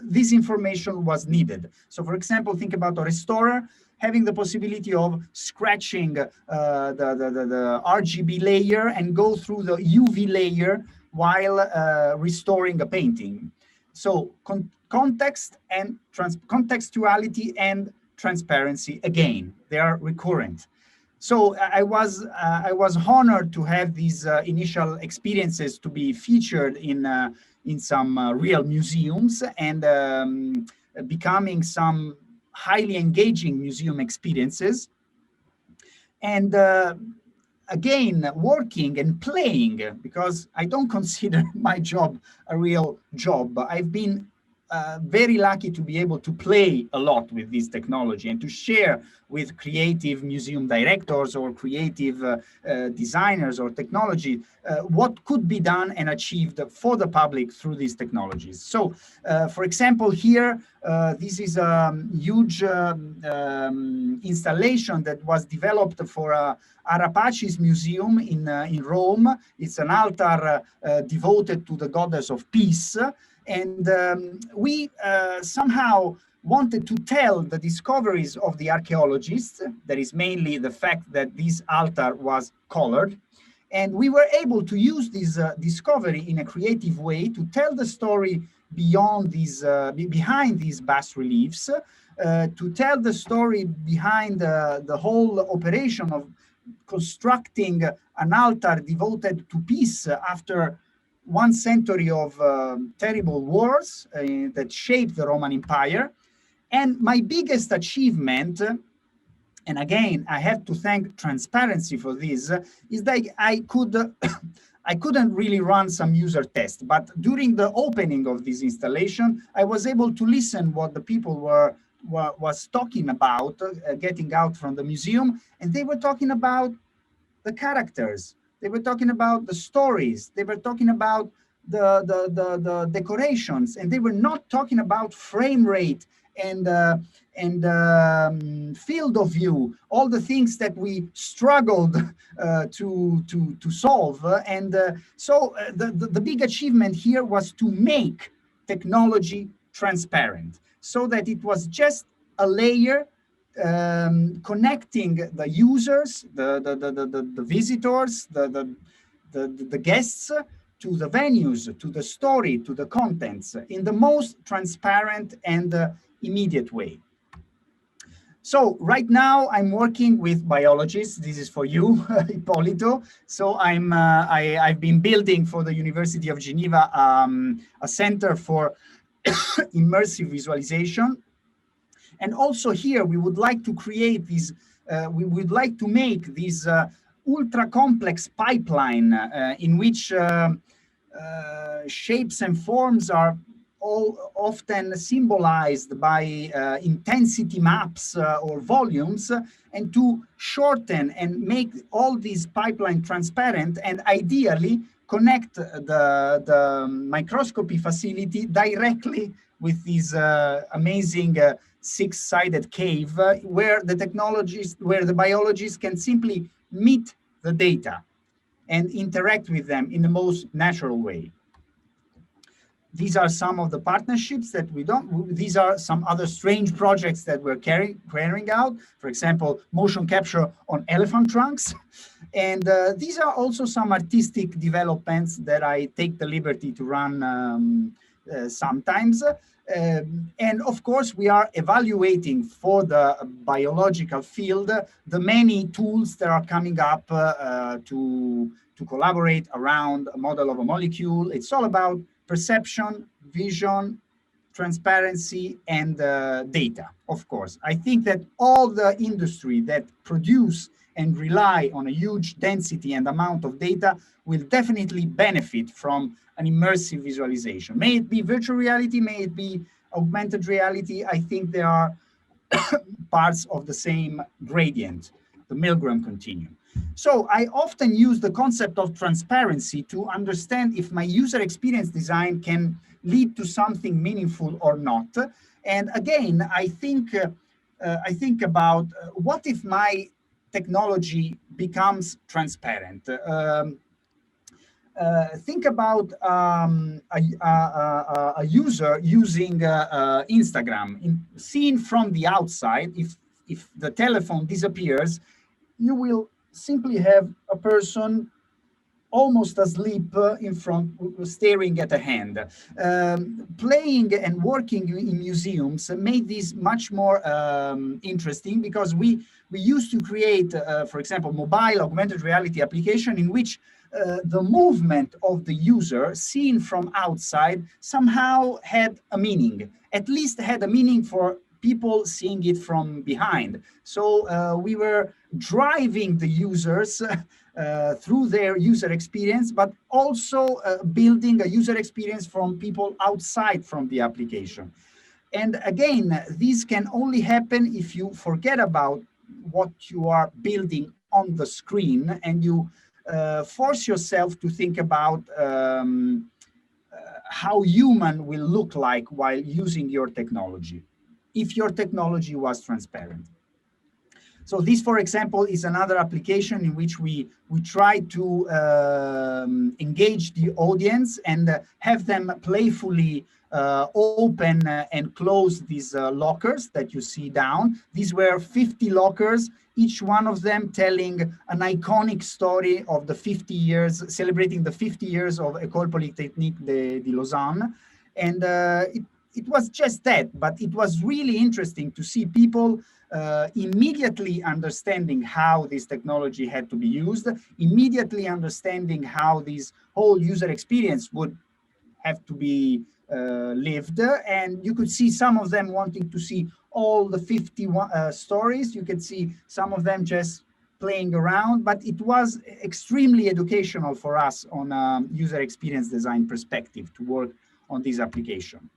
this information was needed. So for example, think about a restorer having the possibility of scratching the RGB layer and go through the UV layer while restoring a painting. So context and contextuality and transparency, again, they are recurrent. So I was honored to have these initial experiences to be featured in some real museums, and becoming some highly engaging museum experiences. And again, working and playing, because I don't consider my job a real job. I've been very lucky to be able to play a lot with this technology and to share with creative museum directors or creative designers or technology what could be done and achieved for the public through these technologies. So, for example, here, this is a huge installation that was developed for Arapaci's museum in Rome. It's an altar devoted to the goddess of peace. And we somehow wanted to tell the discoveries of the archaeologists. That is mainly the fact that this altar was colored. And we were able to use this discovery in a creative way to tell the story beyond these, behind these bas reliefs, to tell the story behind the whole operation of constructing an altar devoted to peace after 1 century of terrible wars that shaped the Roman Empire. And my biggest achievement, and again, I have to thank transparency for this, is that I couldn't really run some user tests, but during the opening of this installation, I was able to listen what the people was talking about, getting out from the museum, and they were talking about the characters. They were talking about the stories. They were talking about the decorations, and they were not talking about frame rate and field of view, all the things that we struggled to solve. And so the big achievement here was to make technology transparent, so that it was just a layer connecting the users, the visitors, the guests, to the venues, to the story, to the contents, in the most transparent and immediate way. So right now I'm working with biologists. This is for you, Ippolito. So I've been building for the University of Geneva a center for immersive visualization. And also here, we would like to create these, we would like to make this ultra complex pipeline in which shapes and forms are all often symbolized by intensity maps or volumes, and to shorten and make all these pipeline transparent, and ideally connect the microscopy facility directly with this amazing 6-sided cave where the technologists, where the biologists can simply meet the data and interact with them in the most natural way. these are some of the partnerships that these are some other strange projects that we're carrying out. For example, motion capture on elephant trunks. And these are also some artistic developments that I take the liberty to run sometimes. And of course, we are evaluating for the biological field the many tools that are coming up to collaborate around a model of a molecule. It's all about perception, vision, transparency, and data, of course. I think that all the industry that produce and rely on a huge density and amount of data will definitely benefit from an immersive visualization. May it be virtual reality, may it be augmented reality, I think they are parts of the same gradient, the Milgram continuum. So I often use the concept of transparency to understand if my user experience design can lead to something meaningful or not. And again, I think about what if my technology becomes transparent. Think about a user using Instagram. Seen from the outside, if the telephone disappears, you will simply have a person almost asleep in front, staring at a hand. Playing and working in museums made this much more interesting, because we used to create, for example, mobile augmented reality application in which the movement of the user seen from outside somehow had a meaning, at least had a meaning for people seeing it from behind. So we were driving the users through their user experience, but also building a user experience from people outside from the application. And again, this can only happen if you forget about what you are building on the screen and you force yourself to think about how human will look like while using your technology, if your technology was transparent. So this, for example, is another application in which we try to engage the audience and have them playfully open and close these lockers that you see down. These were 50 lockers, each one of them telling an iconic story of the 50 years, celebrating the 50 years of École Polytechnique de Lausanne. And it was just that, but it was really interesting to see people immediately understanding how this technology had to be used, immediately understanding how this whole user experience would have to be lived. And you could see some of them wanting to see all the 50 stories. You could see some of them just playing around, but it was extremely educational for us on a user experience design perspective to work on this application.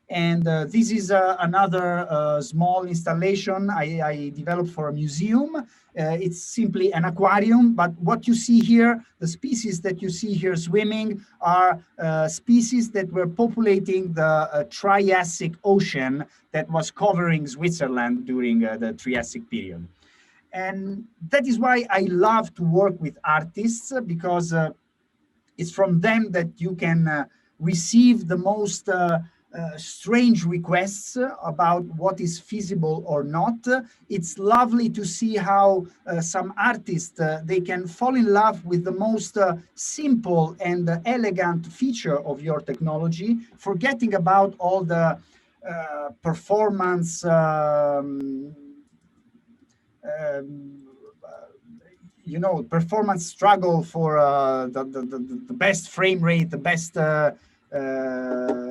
And this is another small installation I developed for a museum. It's simply an aquarium, but what you see here, the species that you see here swimming are species that were populating the Triassic Ocean that was covering Switzerland during the Triassic period. And that is why I love to work with artists, because it's from them that you can receive the most strange requests about what is feasible or not. It's lovely to see how some artists, they can fall in love with the most simple and elegant feature of your technology, forgetting about all the performance you know, performance struggle for the best frame rate, the best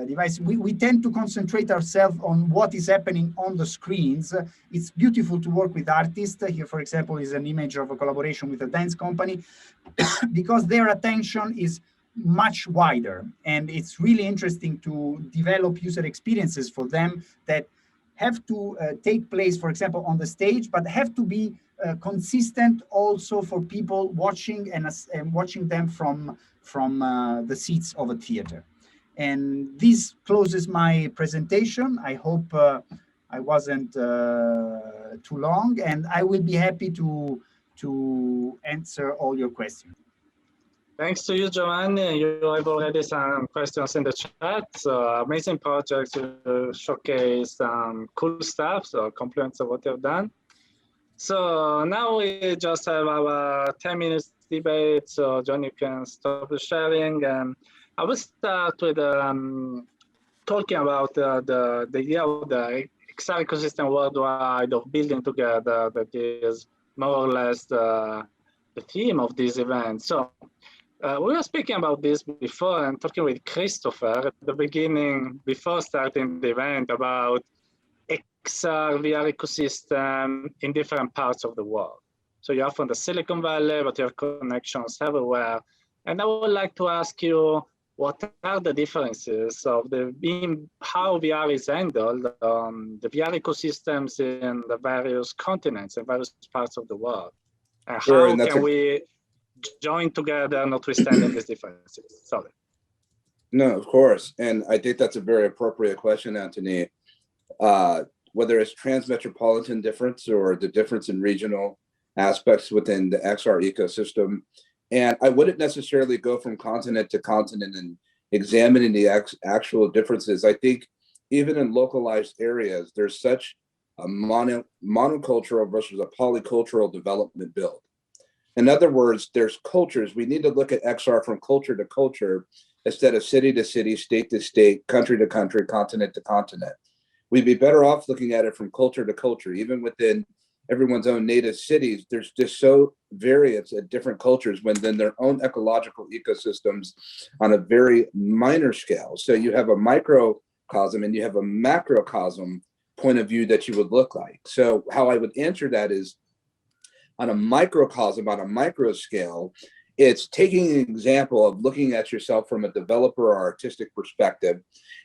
device. We tend to concentrate ourselves on what is happening on the screens. It's beautiful to work with artists. Here, for example, is an image of a collaboration with a dance company, because their attention is much wider. And it's really interesting to develop user experiences for them that have to take place, for example, on the stage, but have to be consistent also for people watching and watching them from the seats of a theater. And this closes my presentation. I hope I wasn't too long, and I will be happy to answer all your questions. Thanks to you, Giovanni. You have already some questions in the chat. So amazing projects to showcase cool stuff. So compliments of what you've done. So now we just have our 10 minutes debate. So John, you can stop the sharing. I will start with talking about the idea of the XR ecosystem worldwide of building together. That is more or less the theme of this event. So we were speaking about this before and talking with Christopher at the beginning, before starting the event, about XR VR ecosystem in different parts of the world. So you're from the Silicon Valley, but you have connections everywhere. And I would like to ask you, what are the differences of how VR is handled, the VR ecosystems in the various continents and various parts of the world? And Sure, how and can we join together, notwithstanding these differences? Sorry. No, of course. And I think that's a very appropriate question, Anthony. Whether it's transmetropolitan difference or the difference in regional aspects within the XR ecosystem. And I wouldn't necessarily go from continent to continent and examining the actual differences. I think even in localized areas, there's such a monocultural versus a polycultural development build. In other words, there's cultures. We need to look at XR from culture to culture instead of city to city, state to state, country to country, continent to continent. We'd be better off looking at it from culture to culture. Even within everyone's own native cities, there's just so variance at different cultures within their own ecological ecosystems on a very minor scale. So you have a microcosm and you have a macrocosm point of view that you would look like. So how I would answer that is on a microcosm, on a micro scale, it's taking an example of looking at yourself from a developer or artistic perspective,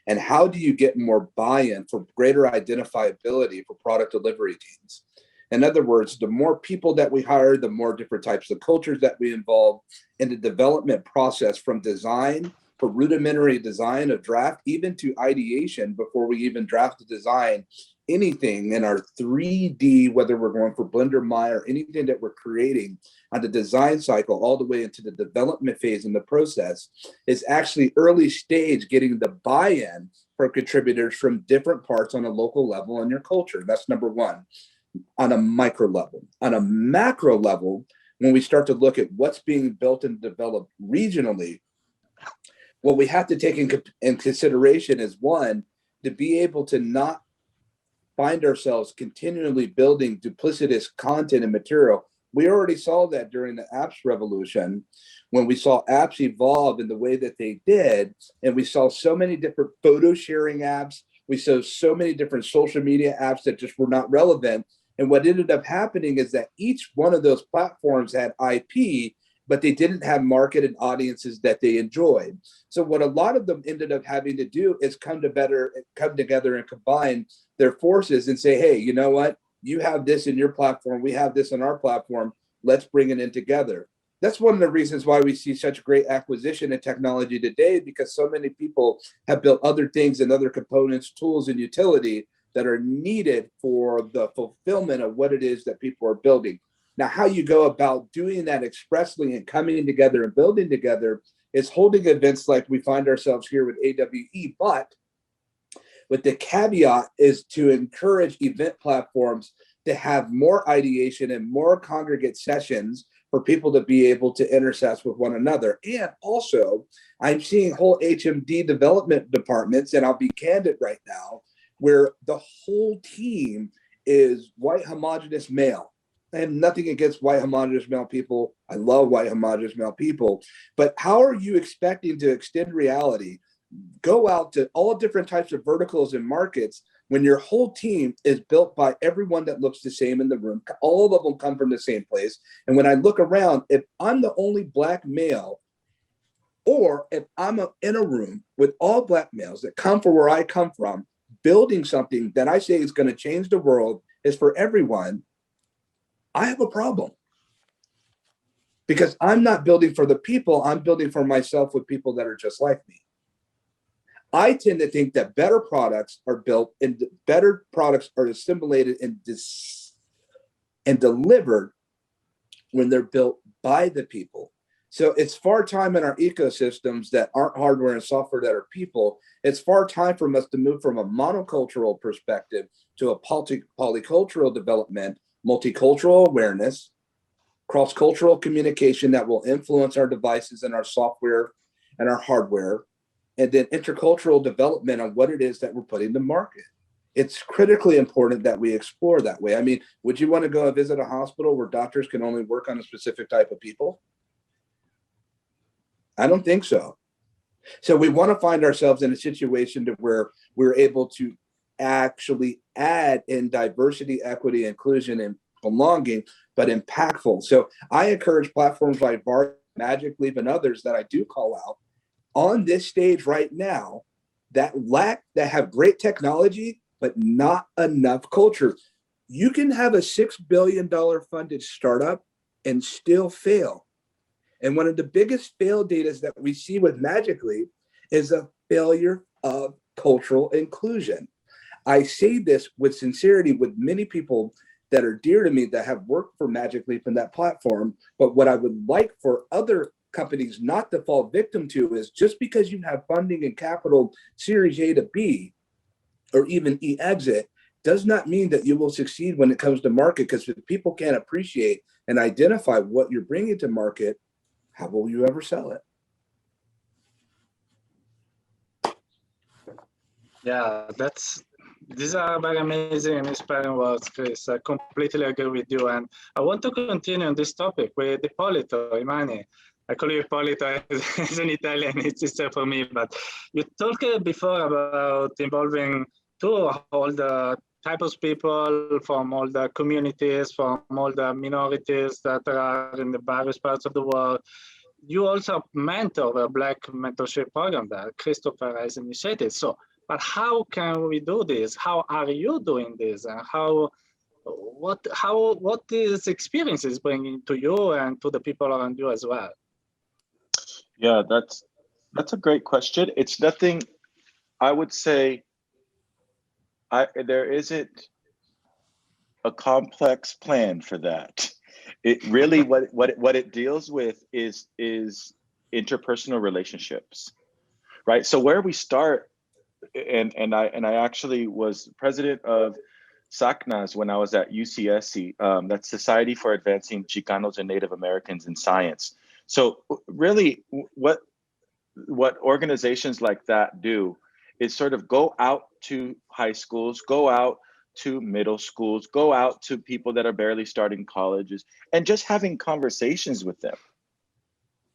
and how do you get more buy-in for greater identifiability for product delivery teams? In other words, the more people that we hire, the more different types of cultures that we involve in the development process, from design, for rudimentary design of draft, even to ideation before we even draft the design, anything in our 3D, whether we're going for Blender, Maya, or anything that we're creating on the design cycle, all the way into the development phase in the process, is actually early stage getting the buy-in from contributors from different parts on a local level in your culture. That's number one, on a micro level. On a macro level, when we start to look at what's being built and developed regionally, what we have to take in consideration is, one, to be able to not find ourselves continually building duplicitous content and material. We already saw that during the apps revolution, when we saw apps evolve in the way that they did, and we saw so many different photo sharing apps. We saw so many different social media apps that just were not relevant. And what ended up happening is that each one of those platforms had IP, but they didn't have marketed audiences that they enjoyed. So what a lot of them ended up having to do is come together and combine their forces and say, hey, you know what? You have this in your platform. We have this in our platform. Let's bring it in together. That's one of the reasons why we see such great acquisition in technology today, because so many people have built other things and other components, tools, and utility that are needed for the fulfillment of what it is that people are building. Now, how you go about doing that expressly and coming together and building together is holding events like we find ourselves here with AWE, but with the caveat is to encourage event platforms to have more ideation and more congregate sessions for people to be able to intersect with one another. And also, I'm seeing whole HMD development departments, and I'll be candid right now, where the whole team is white homogenous male. I have nothing against white homogenous male people. I love white homogenous male people. But how are you expecting to extend reality, go out to all different types of verticals and markets, when your whole team is built by everyone that looks the same in the room? All of them come from the same place. And when I look around, if I'm the only Black male, or if I'm in a room with all Black males that come from where I come from, building something that I say is going to change the world, is for everyone, I have a problem. Because I'm not building for the people, I'm building for myself with people that are just like me. I tend to think that better products are built and better products are assimilated and delivered when they're built by the people. So it's far time in our ecosystems that aren't hardware and software that are people. It's far time for us to move from a monocultural perspective to a polycultural development, multicultural awareness, cross-cultural communication that will influence our devices and our software and our hardware, and then intercultural development on what it is that we're putting to market. It's critically important that we explore that way. I mean, would you want to go visit a hospital where doctors can only work on a specific type of people? I don't think so. So we want to find ourselves in a situation to where we're able to actually add in diversity, equity, inclusion, and belonging, but impactful. So I encourage platforms like VAR, Magic Leap, and others that I do call out on this stage right now that have great technology, but not enough culture. You can have a $6 billion funded startup and still fail. And one of the biggest fail data that we see with Magic Leap is a failure of cultural inclusion. I say this with sincerity with many people that are dear to me that have worked for Magic Leap and that platform. But what I would like for other companies not to fall victim to is just because you have funding and capital Series A to B or even E-exit does not mean that you will succeed when it comes to market, because if people can't appreciate and identify what you're bringing to market, how will you ever sell it? Yeah, these are very amazing and inspiring words, Chris. I completely agree with you. And I want to continue on this topic with Ippolito Imani. I call you Ippolito as an Italian, it's easier for me, but you talked before about involving all the types of people from all the communities, from all the minorities that are in the various parts of the world. You also mentor the Black Mentorship Program that Christopher has initiated. So, but how can we do this? How are you doing this? And what these experiences bringing to you and to the people around you as well? Yeah, that's a great question. It's nothing, I would say, there isn't a complex plan for that. It really what it deals with is interpersonal relationships, right? So where we start, and I actually was president of SACNAS when I was at UCSC, that's Society for Advancing Chicanos and Native Americans in Science. So really what organizations like that do is sort of go out to high schools, go out to middle schools, go out to people that are barely starting colleges, and just having conversations with them.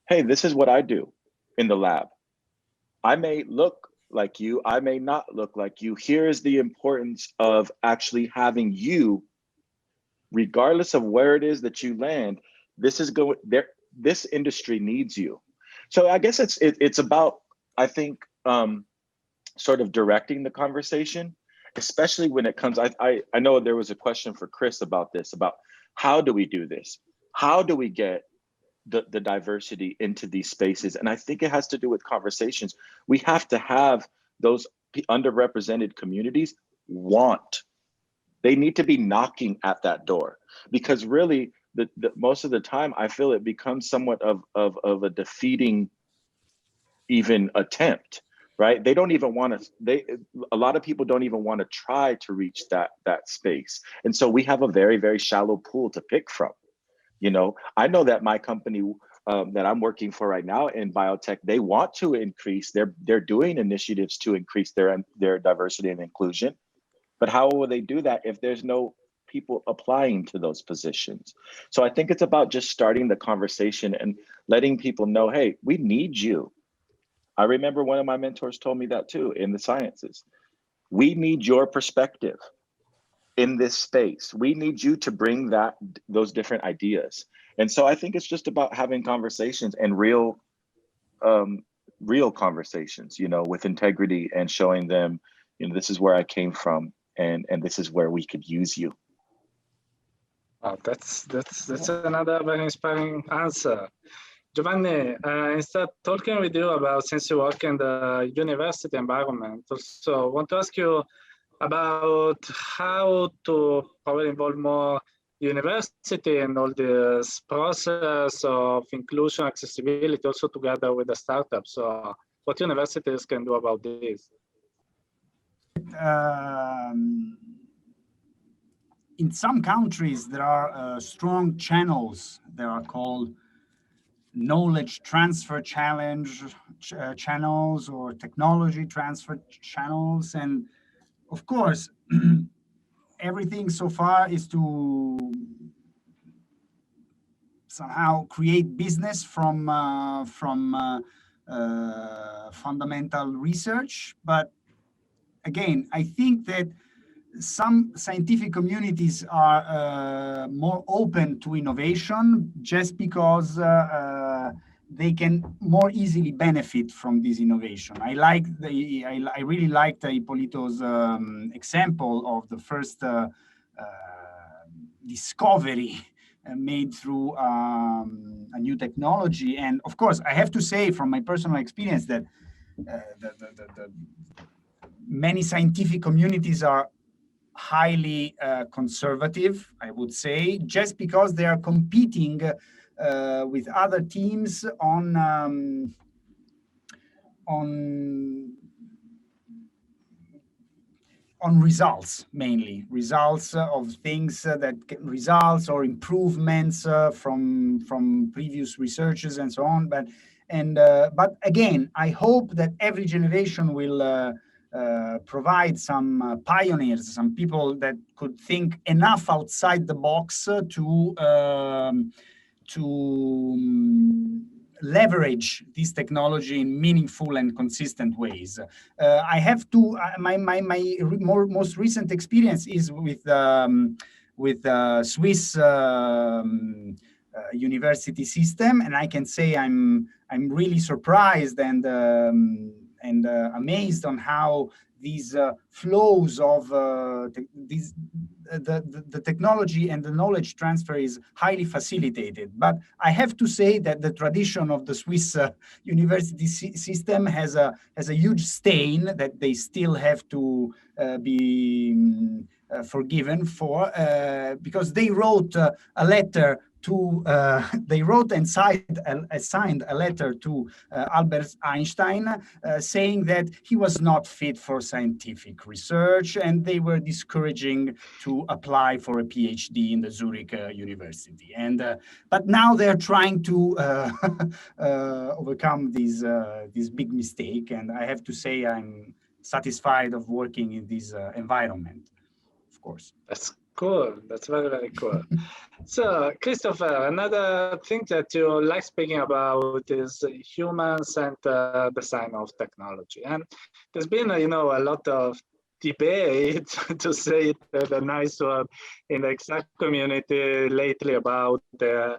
Hey, this is what I do in the lab. I may look like you, I may not look like you. Here's the importance of actually having you, regardless of where it is that you land, this industry needs you. So I guess it's about, I think, sort of directing the conversation, especially when it comes, I know there was a question for Chris about this, about how do we do this? How do we get the diversity into these spaces? And I think it has to do with conversations. We have to have those underrepresented communities they need to be knocking at that door, because really the most of the time I feel it becomes somewhat of a defeating even attempt, right? They don't even want to, a lot of people don't even want to try to reach that space. And so we have a very, very shallow pool to pick from. You know, I know that my company that I'm working for right now in biotech, they want to increase, they're doing initiatives to increase their diversity and inclusion. But how will they do that if there's no people applying to those positions? So I think it's about just starting the conversation and letting people know, hey, we need you. I remember one of my mentors told me that too in the sciences. We need your perspective in this space. We need you to bring those different ideas. And so I think it's just about having conversations and real conversations, you know, with integrity, and showing them, you know, this is where I came from, and this is where we could use you. Oh, that's another very inspiring answer. Giovanni, instead talking with you about, since you work in the university environment, also want to ask you about how to probably involve more university and all this process of inclusion, accessibility, also together with the startups. So what universities can do about this? In some countries, there are strong channels that are called knowledge transfer channels or technology transfer channels. And of course, everything so far is to somehow create business from fundamental research. But again, I think that some scientific communities are more open to innovation just because they can more easily benefit from this innovation. I really liked Ippolito's example of the first discovery made through a new technology. And of course, I have to say from my personal experience that many scientific communities are highly conservative, I would say, just because they are competing with other teams on results, mainly results of things results or improvements from previous researches and so on. But again, I hope that every generation will provide some pioneers, some people that could think enough outside the box to leverage this technology in meaningful and consistent ways. I have to, my most recent experience is with Swiss university system, and I can say I'm really surprised and amazed on how these flows of the technology and the knowledge transfer is highly facilitated. But I have to say that the tradition of the Swiss university system has a huge stain that they still have to be forgiven for, because they wrote a letter to, they wrote and signed a letter to Albert Einstein saying that he was not fit for scientific research, and they were discouraging to apply for a PhD in the Zurich University. And but now they're trying to overcome this big mistake, and I have to say I'm satisfied of working in this environment, of course. That's cool. That's very, very cool. So, Christopher, another thing that you like speaking about is human-centered design of technology. And there's been, a lot of debate, to say it the nice word, in the exact community lately about the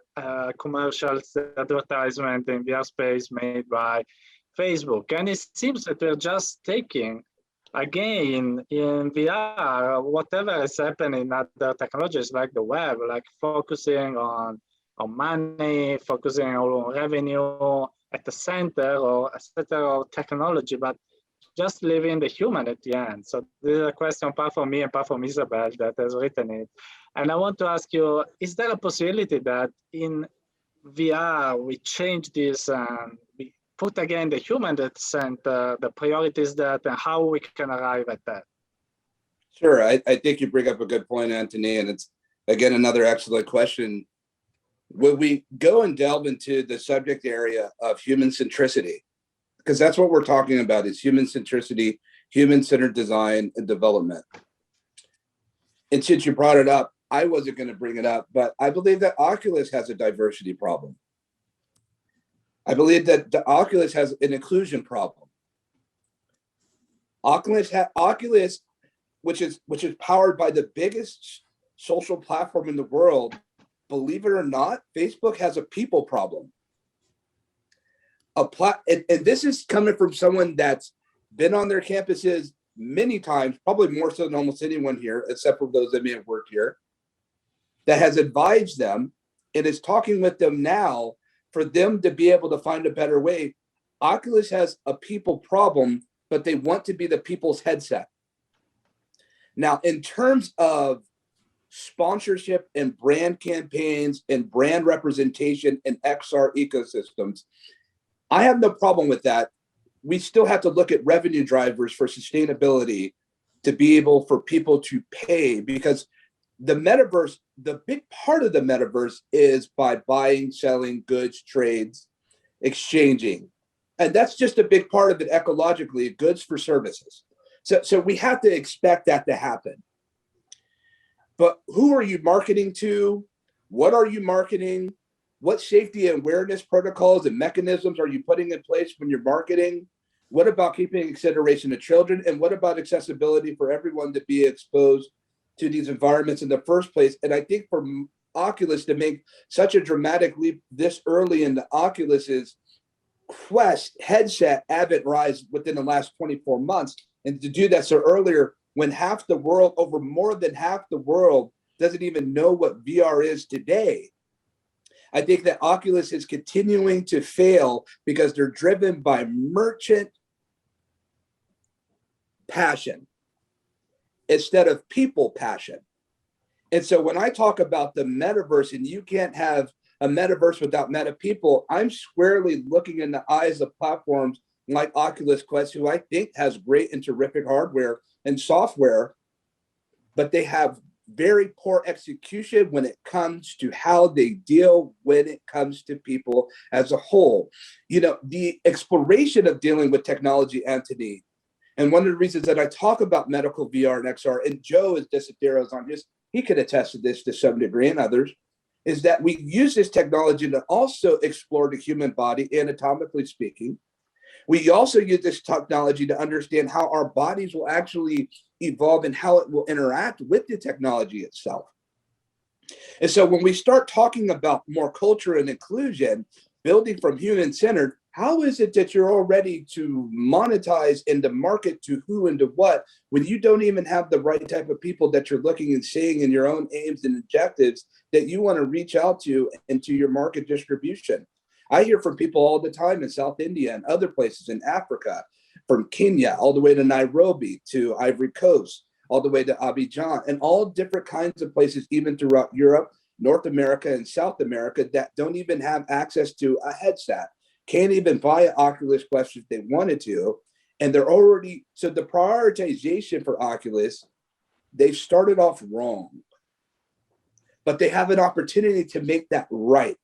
commercial advertisement in VR space made by Facebook. And it seems that we're just taking, again, in VR, whatever is happening in other technologies like the web, like focusing on money, focusing on revenue at the center or a center of technology, but just leaving the human at the end. So this is a question part from me and part from Isabel that has written it. And I want to ask you, is there a possibility that in VR we change this and we put again the human at the center, the priorities that, and how we can arrive at that? Sure, I think you bring up a good point, Anthony, and it's, again, another excellent question. When we go and delve into the subject area of human centricity, because that's what we're talking about, is human centricity, human-centered design and development. And since you brought it up, I wasn't going to bring it up, but I believe that Oculus has a diversity problem. I believe that the Oculus has an inclusion problem. Oculus, which is powered by the biggest social platform in the world, believe it or not, Facebook has a people problem. And this is coming from someone that's been on their campuses many times, probably more so than almost anyone here, except for those that may have worked here, that has advised them and is talking with them now for them to be able to find a better way. Oculus has a people problem, but they want to be the people's headset. Now, in terms of sponsorship and brand campaigns and brand representation in XR ecosystems. I have no problem with that. We still have to look at revenue drivers for sustainability to be able for people to pay, because the metaverse, the big part of the metaverse is by buying, selling goods, trades, exchanging. And that's just a big part of it ecologically, goods for services. So we have to expect that to happen. But who are you marketing to? What are you marketing? What safety and awareness protocols and mechanisms are you putting in place when you're marketing? What about keeping consideration of children? And what about accessibility for everyone to be exposed to these environments in the first place? And I think for Oculus to make such a dramatic leap this early in the Oculus's Quest headset advent rise within the last 24 months, and to do that so earlier when half the world, over more than half the world, doesn't even know what VR is today. I think that Oculus is continuing to fail because they're driven by merchant passion instead of people passion. And so when I talk about the metaverse, and you can't have a metaverse without meta people, I'm squarely looking in the eyes of platforms like Oculus Quest, who I think has great and terrific hardware and software, but they have very poor execution when it comes to how they deal when it comes to people as a whole. You know, the exploration of dealing with technology, Anthony, and one of the reasons that I talk about medical VR and XR, and Joe is Desidero's on this, he could attest to this to some degree, and others, is that we use this technology to also explore the human body, anatomically speaking. We also use this technology to understand how our bodies will actually evolve and how it will interact with the technology itself. And so when we start talking about more culture and inclusion, building from human-centered, how is it that you're all ready to monetize and to market to who and to what when you don't even have the right type of people that you're looking and seeing in your own aims and objectives that you want to reach out to and to your market distribution? I hear from people all the time in South India and other places in Africa, from Kenya all the way to Nairobi to Ivory Coast, all the way to Abidjan, and all different kinds of places, even throughout Europe, North America, and South America, that don't even have access to a headset, can't even buy an Oculus Quest if they wanted to. And they're already, so the prioritization for Oculus, they've started off wrong, but they have an opportunity to make that right.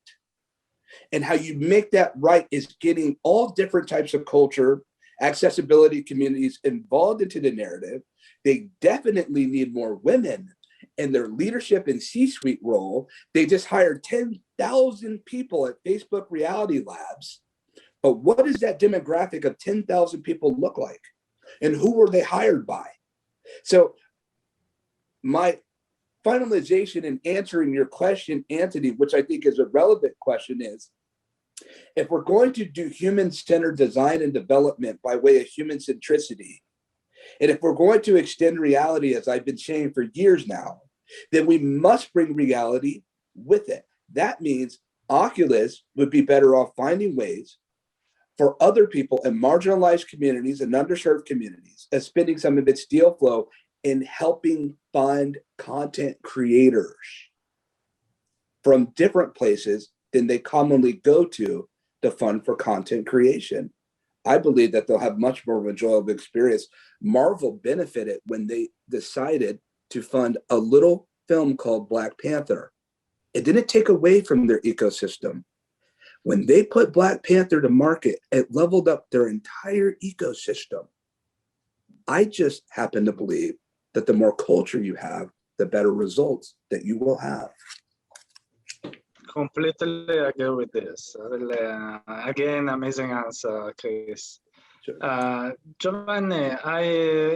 And how you make that right is getting all different types of culture, accessibility communities involved into the narrative. They definitely need more women in their leadership and C-suite role. They just hired 10,000 people at Facebook Reality Labs. But what does that demographic of 10,000 people look like? And who were they hired by? So my finalization in answering your question, Anthony, which I think is a relevant question, is if we're going to do human-centered design and development by way of human centricity, and if we're going to extend reality, as I've been saying for years now, then we must bring reality with it. That means Oculus would be better off finding ways for other people in marginalized communities and underserved communities, and spending some of its deal flow in helping fund content creators from different places than they commonly go to fund for content creation. I believe that they'll have much more of a enjoyable experience. Marvel benefited when they decided to fund a little film called Black Panther. It didn't take away from their ecosystem. When they put Black Panther to market, it leveled up their entire ecosystem. I just happen to believe that the more culture you have, the better results that you will have. Completely agree with this. Really, again, amazing answer, Chris. Sure. Giovanni,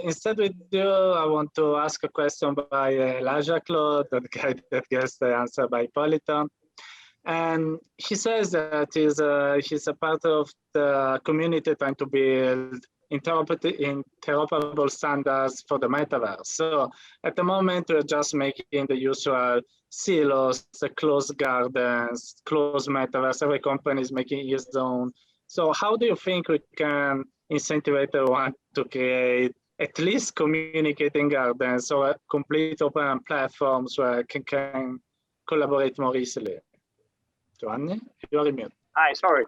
instead with you, I want to ask a question by Elijah Claude, that gets the answer by Ippolito. And he says that he's a part of the community trying to build interoperable standards for the metaverse. So at the moment, we're just making the usual silos, the closed gardens, closed metaverse. Every company is making its own. So how do you think we can incentivize everyone to create at least communicating gardens or complete open platforms where can collaborate more easily. Giovanni, you are mute. Hi, sorry.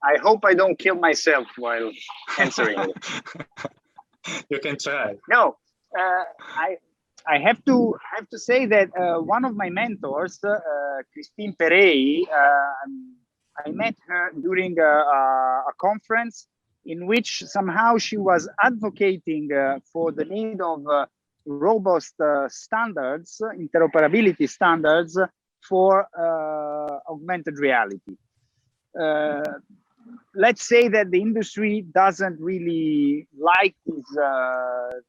I hope I don't kill myself while answering. You can try. No, I have to say that one of my mentors, Christine Perey, I met her during a conference in which somehow she was advocating for the need of robust standards, interoperability standards for augmented reality. Let's say that the industry doesn't really like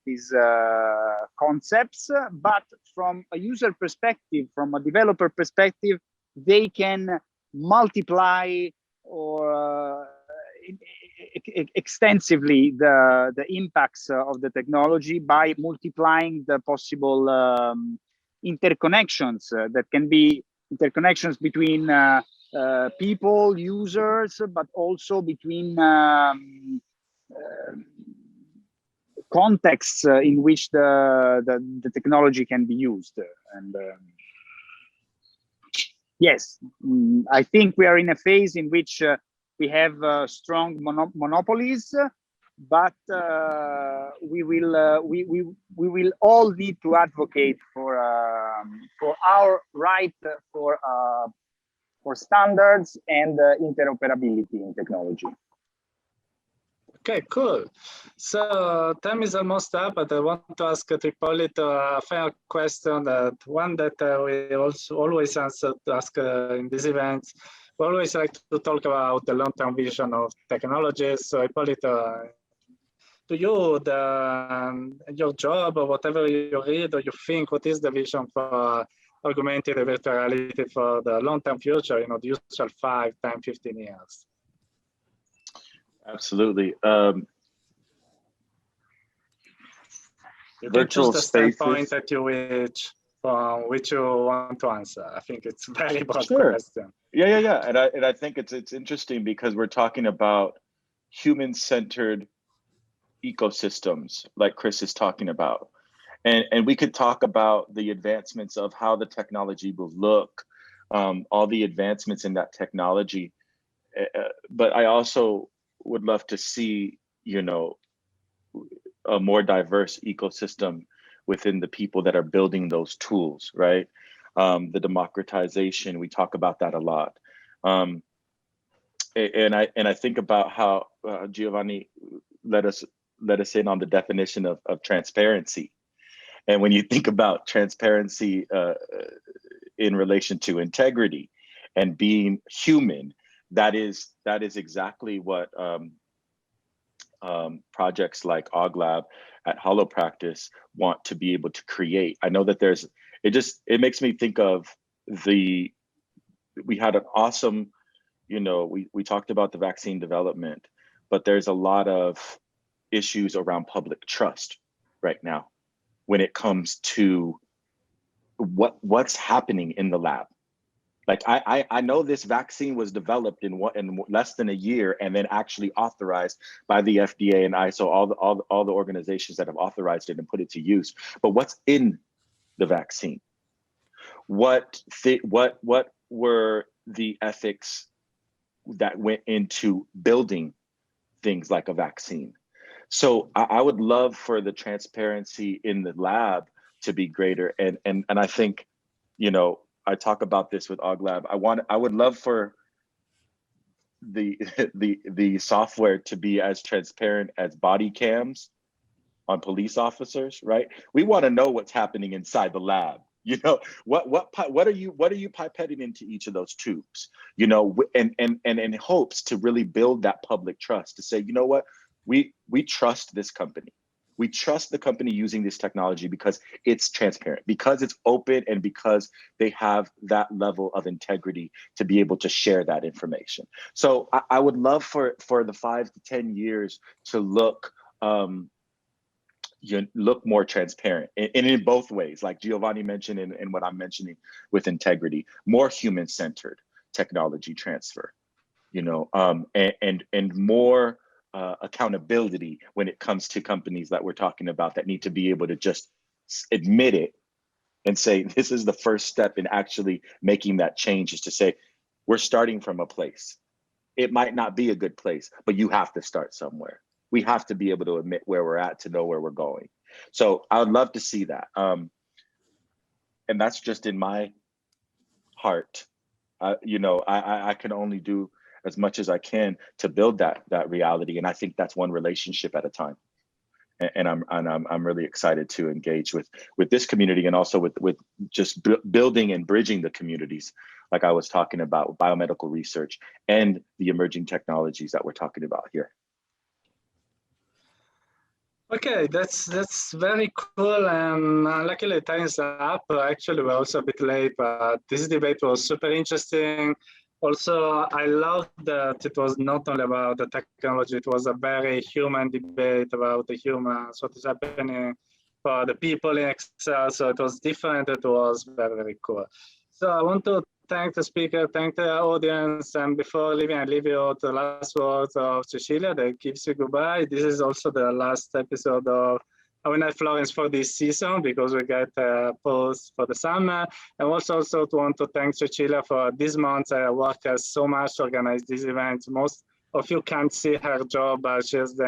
these concepts, but from a user perspective, from a developer perspective, they can multiply or extensively the impacts of the technology by multiplying the possible interconnections that can be interconnections between people, users, but also between contexts in which the technology can be used. And yes, I think we are in a phase in which we have strong monopolies, but we will all need to advocate for our right for standards and interoperability in technology. Okay, cool. So time is almost up, but I want to ask IPPOLITO a final question, one that we also always answer to ask in these events. We always like to talk about the long-term vision of technologies. So IPPOLITO, to you, your job or whatever you read or you think, what is the vision for augmented virtual reality for the long-term future, the usual 5, 10, 15 years? Absolutely. You can choose the standpoint that you wish, from which you want to answer. I think it's a very broad question. Yeah. And I think it's interesting because we're talking about human-centered ecosystems, like Chris is talking about. And we could talk about the advancements of how the technology will look, all the advancements in that technology. But I also would love to see, a more diverse ecosystem within the people that are building those tools, right? The democratization, we talk about that a lot. And I think about how Giovanni let us in on the definition of transparency. And when you think about transparency in relation to integrity and being human, that is exactly what projects like AugLab at HoloPractice want to be able to create. I know that it makes me think of we had an awesome, we talked about the vaccine development, but there's a lot of issues around public trust right now when it comes to what's happening in the lab. Like I know this vaccine was developed in less than a year and then actually authorized by the FDA and ISO, all the organizations that have authorized it and put it to use. But what's in the vaccine? What were the ethics that went into building things like a vaccine? So I would love for the transparency in the lab to be greater. And I think, I talk about this with AugLab. I would love for the software to be as transparent as body cams on police officers, right? We want to know what's happening inside the lab. What are you pipetting into each of those tubes? And in hopes to really build that public trust to say, what, we trust this company. We trust the company using this technology because it's transparent, because it's open, and because they have that level of integrity to be able to share that information. So I would love for the 5 to 10 years to look more transparent and in both ways, like Giovanni mentioned and what I'm mentioning with integrity, more human-centered technology transfer, and more accountability when it comes to companies that we're talking about that need to be able to just admit it and say, this is the first step in actually making that change, is to say, we're starting from a place. It might not be a good place, but you have to start somewhere. We have to be able to admit where we're at to know where we're going. So I would love to see that. And that's just in my heart. You know, I can only do as much as I can to build that reality. And I think that's one relationship at a time. And I'm really excited to engage with this community, and also with just building and bridging the communities, like I was talking about, with biomedical research and the emerging technologies that we're talking about here. Okay, that's very cool. And luckily time's up. Actually, we're also a bit late, but this debate was super interesting. Also, I love that it was not only about the technology, it was a very human debate about the humans, what is happening for the people in Excel. So it was different, it was very, very cool. So I want to thank the speaker, thank the audience. And before leaving, I leave you the last words of Cecilia that gives you goodbye. This is also the last episode of Nite Florence for this season, because we get a pause for the summer. And also to want to thank Cecilia for this month. I work so much to organize these events. Most of you can't see her job, but she has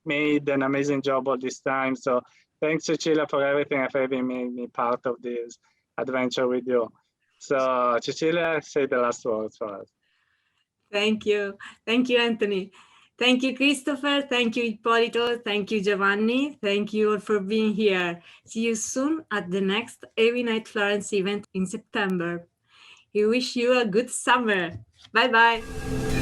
made an amazing job all this time. So thanks, Cecilia, for everything and for having made me part of this adventure with you. So Cecilia, say the last words for us. Thank you. Thank you, Anthony. Thank you, Christopher. Thank you, Ippolito. Thank you, Giovanni. Thank you all for being here. See you soon at the next Nite Florence event in September. We wish you a good summer. Bye-bye.